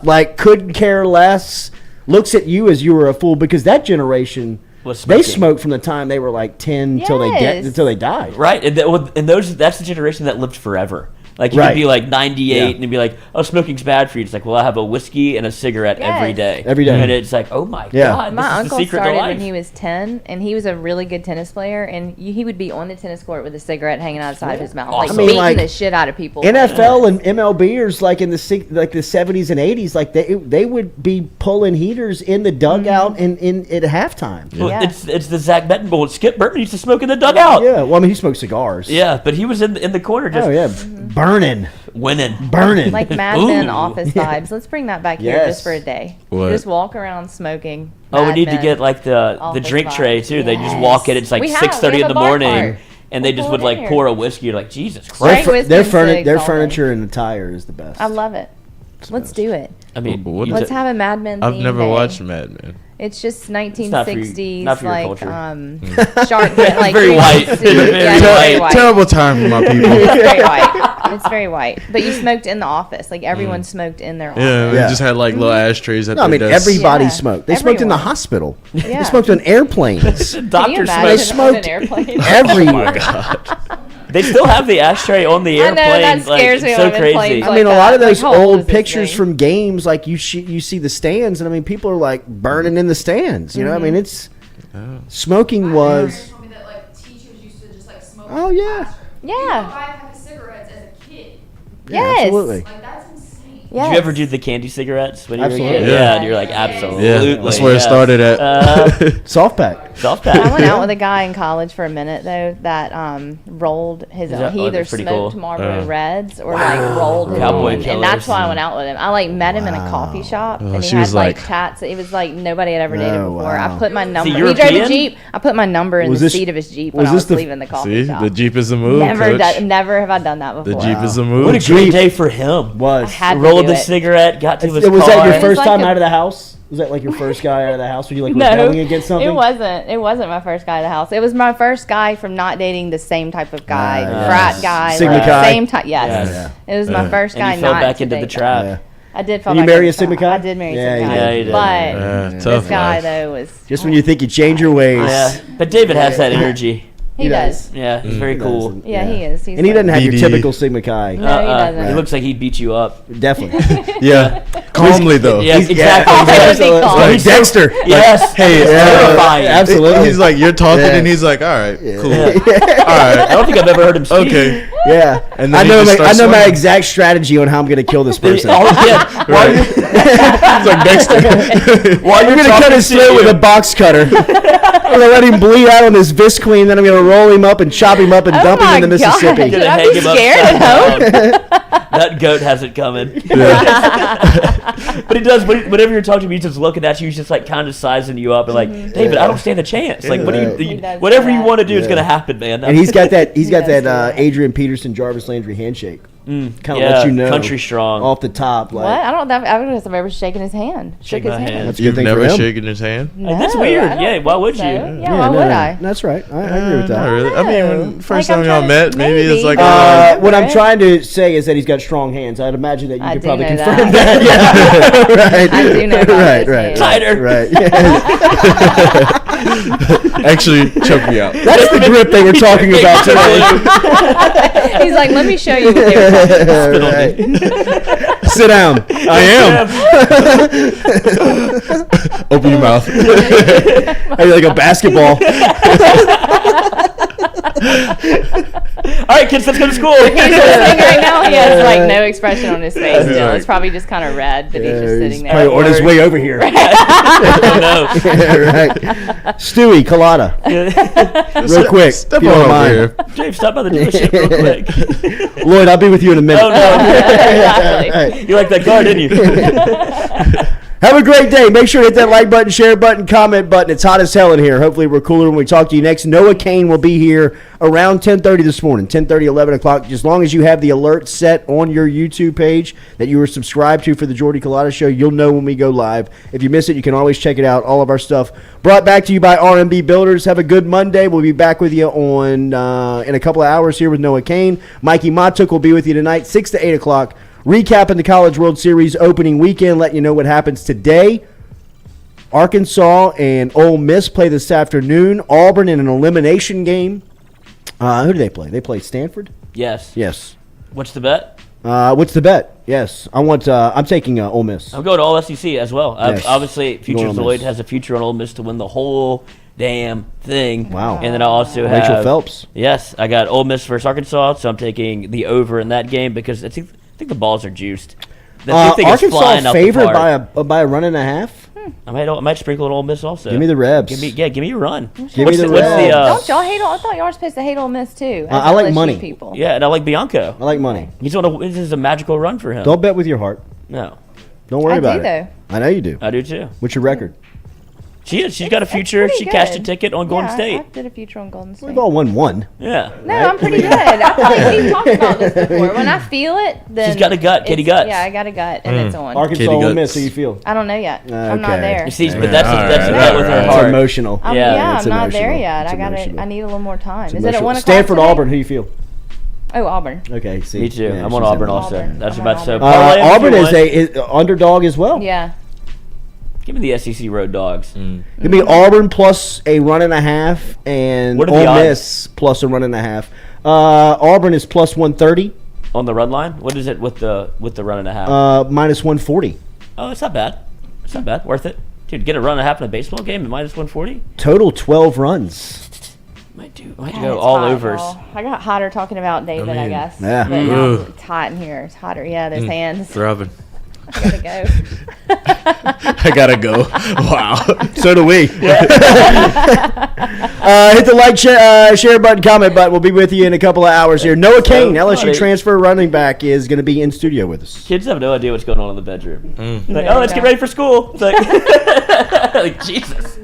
like couldn't care less, looks at you as you were a fool because that generation. Was They smoking. smoked from the time they were like 10 till Yes. they died. Right, and that's the generation that lived forever. Like you Right. could be like 98 Yeah. and you'd be like, "Oh, smoking's bad for you." It's like, "Well, I have a whiskey and a cigarette every Yes. day." Every day. and it's like, "Oh my Yeah. god, My this is uncle the secret to started life." when he was 10, and he was a really good tennis player, and he would be on the tennis court with a cigarette hanging outside of his mouth, like I mean, beating like, the shit out of people. NFL and MLBers like in the 70s and 80s, like they would be pulling heaters in the dugout and in at halftime. Well, Yeah. it's the Zach Bettenbowl. Skip Burton used to smoke in the dugout. Yeah, well, I mean, he smoked cigars. Yeah, but he was in the corner just Oh yeah, burning. winning. Like Mad Men Ooh. office vibes. Let's bring that back here Yes. just for a day. What? Just walk around smoking. Oh, we Mad need to Men. get like the Office drink vibes. tray too. They just Yes. walk in. It's like We have 6:30 in a the bar morning, cart. and they We'll just pull would it like in here. pour a whiskey. You're like, Jesus Christ. Straight whiskey Their and cigs their all day. furniture and attire is the best. I love it. Let's do it. I mean, What- you Let's t- have a Mad Men. I've themed never day. watched Mad Men. It's just not for you- 1960s, not for your like culture. sharp, like Very white. Yeah, very white. Terrible time for my people. It's very white. It's very white. But you smoked in the office. Like everyone smoked in their office. Yeah, they Yeah. just had like little ashtrays at No, I mean their desks. everybody Yeah. smoked. They smoked in the Everyone. hospital. Yeah. They smoked on airplanes. Can you Doctor imagine They on smoked an airplane? everywhere. They still have the ashtray on the I know, airplane. that scares like, me it's so when I'm in crazy. planes. I Like mean, a lot of that. those Like, how old old is this pictures thing? from games, like you see the stands, and I mean, people are like burning in the stands. You know, I mean, it's smoking was. told me that like teachers used to just like smoke. Oh, in the yeah. classroom. Yeah. You know, buy a pack of cigarettes as a kid. Yeah, Yes. absolutely. Like that's insane. Yes. Did you ever do the candy cigarettes when you were a Absolutely. kid? Yeah. Yeah, and you're like, absolutely. Yeah, that's where it started at. Soft pack. Soft I pack. went out with a guy in college for a minute though that rolled his Is own. that- He oh, either that's pretty smoked cool. Marlboro Reds or like rolled his Cowboy own, and that's killers. why I went out with him. I like met him in a coffee shop, and he she had was like like- tats. It was like nobody had ever dated Oh, before. wow. I put my number. He European? drove a Jeep. I put my number in Was the this- seat of his Jeep when was I this was the- leaving the coffee See, shop. the Jeep is the move. Never, Coach. never have I done that The before. Jeep is the move. What a Jeep. great day for him. Was. had to Rolled do the it. cigarette, got to his Was car. that your It was first like time a- out of the house? Was that like your first guy out of the house? Were you like No, rebelling against something? it wasn't. It wasn't my first guy at the house. It was my first guy from not dating the same type of guy, Nice. frat guy, Sigma like, Chi. same type. Yes, Yes. it was my first And guy. you fell not back to into the date trap. Yeah. I did fall Did you back marry into a Sigma the trap. Chi? I did marry Yeah, a Sigma you Chi. did. Yeah, you did. But Tough this guy life. though was Just when you think you change your ways. Yeah, but David has that energy. he does. Yeah, he's very cool. does. Yeah, he is. He's And he like- doesn't have your BD. typical Sigma Chi. No, he doesn't. He looks like he'd beat you up. Definitely. Yeah, calmly though. Yeah, He's- exactly. yeah. Absolutely. Calm. Like Dexter. Yes. Hey, It's terrifying. Absolutely. He's like, you're talking, Yeah. and he's like, all right, cool, Yeah. all I right, don't think I've ever heard him speak. okay. Yeah. And I then he know, just my, I starts know my swinging. exact strategy on how I'm going to kill this person. Oh, yeah. While you're, He's like Dexter. while I'm you're going to cut talking his to throat with you- a box cutter. I'm going to let him bleed out on his Visqueen, then I'm going to roll him up and chop him up and Oh dump him my into God. Mississippi. Gonna Should I hang be him scared upside at down. That goat has it coming. But he does. Whenever you're talking to him, he's just looking at you. He's just like kind of sizing you up and like, David, I don't stand a chance. Like, what do Right. you? He does Whatever do you that. want to do is gonna happen, man. And he's got that. He's got does do that that. Adrian Peterson, Jarvis Landry handshake. Kind of yeah, let you know. country strong. Off the top. Like, What? I don't know. I don't know if I've ever shaken his hand. Shake Shook his my hand. hand. That's a good You've thing never for him. shaken his hand? No, That's weird. I don't Yeah, why think would so. you? Yeah, why would I? That's right. I agree with Not that. really. I mean, when first Like, I'm time y'all trying met, to- maybe it's like, maybe. What I'm Right. trying to say is that he's got strong hands. I'd imagine that you I could do probably know confirm that. that. Yeah. Right. I do know about Right. his Right. hands. Tighter. Right. Yeah. actually choke me out. That's the grip they were talking about today. He's like, let me show you what they were talking about. Right. Sit down. I am. Open your mouth. Hey, like a basketball. All right, kids, let's go to school. He's listening right now. He has like no expression on his face still. like- It's probably just kind of red, but he's just He's sitting probably there. on his way over here. Oh, no. Yeah, right. Stewie Culotta, real quick, Step if you on don't over mind. here. Dave, stop by the dealership real quick. Lloyd, I'll be with you in a minute. Oh, no. Exactly. You like that car, didn't you? Have a great day. Make sure to hit that like button, share button, comment button. It's hot as hell in here. Hopefully we're cooler when we talk to you next. Noah Kane will be here around 10:30 this morning, 10:30, 11 o'clock. As long as you have the alert set on your YouTube page that you were subscribed to for the Jordy Culotta Show, you'll know when we go live. If you miss it, you can always check it out. All of our stuff brought back to you by R&B Builders. Have a good Monday. We'll be back with you on in a couple of hours here with Noah Kane. Mikey Matuk will be with you tonight, 6 to 8 o'clock. Recapping the College World Series opening weekend, letting you know what happens today. Arkansas and Ole Miss play this afternoon. Auburn in an elimination game. Who do they play? They play Stanford? Yes. Yes. What's the bet? What's the bet? Yes. I'm taking Ole Miss. I'm going to all SEC as well. Yes. Obviously, Going Future Ole Lloyd Miss. has a future on Ole Miss to win the whole damn thing. Wow. And then I also have Rachel Phelps. Yes, I got Ole Miss versus Arkansas, so I'm taking the over in that game because I think the balls are juiced. The thing is flying Arkansas out the favored park. by a run and a half. I might sprinkle an Ole Miss also. Give me the Rebs. Give me a run. Give me the what's Rebs. Don't y'all hate? I thought y'all were supposed to hate Ole Miss too. as I like LSU money. People. Yeah, and I like Bianco. I like money. This is a magical run for him. Don't bet with your heart. No, Don't worry I about do, it. though. I know you do. I do too. What's your record? She is. She's got a future. She cashed a ticket on Golden State. I did a future on Golden State. We've all won one. Yeah. No, I'm pretty good. I feel like we've talked about this before. When I feel it, then she's got a gut, kitty guts. Yeah, I got a gut, and it's on. Arkansas Ole Miss, how you feel? I don't know yet. I'm not there. You see, but that's a bet with her It's heart. emotional. I'm not there yet. I need a little more time. Is it at 1 o'clock? Stanford, today? Auburn, who you feel? Oh, Auburn. Okay, see. Me too. Yeah, I'm on she's Auburn in also. Auburn. That's I'm about on so. Auburn is a underdog as well. Yeah. Give me the SEC Road Dogs. Give me Auburn plus a run and a half, and What are Ole the odds? Miss plus a run and a half. Auburn is plus 130. On the run line? What is it with the run and a half? Minus 140. Oh, it's not bad. It's not bad. Worth it. Dude, get a run and a half in a baseball game at minus 140? Total 12 runs. Might God, go it's all hot, overs. y'all. I got hotter talking about David, I guess. Yeah. But now it's hot in here. It's hotter. Yeah, there's hands. Throbbing. I gotta go. I gotta go. Wow. So do we. Hit the like, share button, comment button. We'll be with you in a couple of hours here. Noah Kane, LSU funny. transfer running back, is going to be in studio with us. Kids have no idea what's going on in the bedroom. Like, No, let's get no. ready for school. It's like, like Jesus.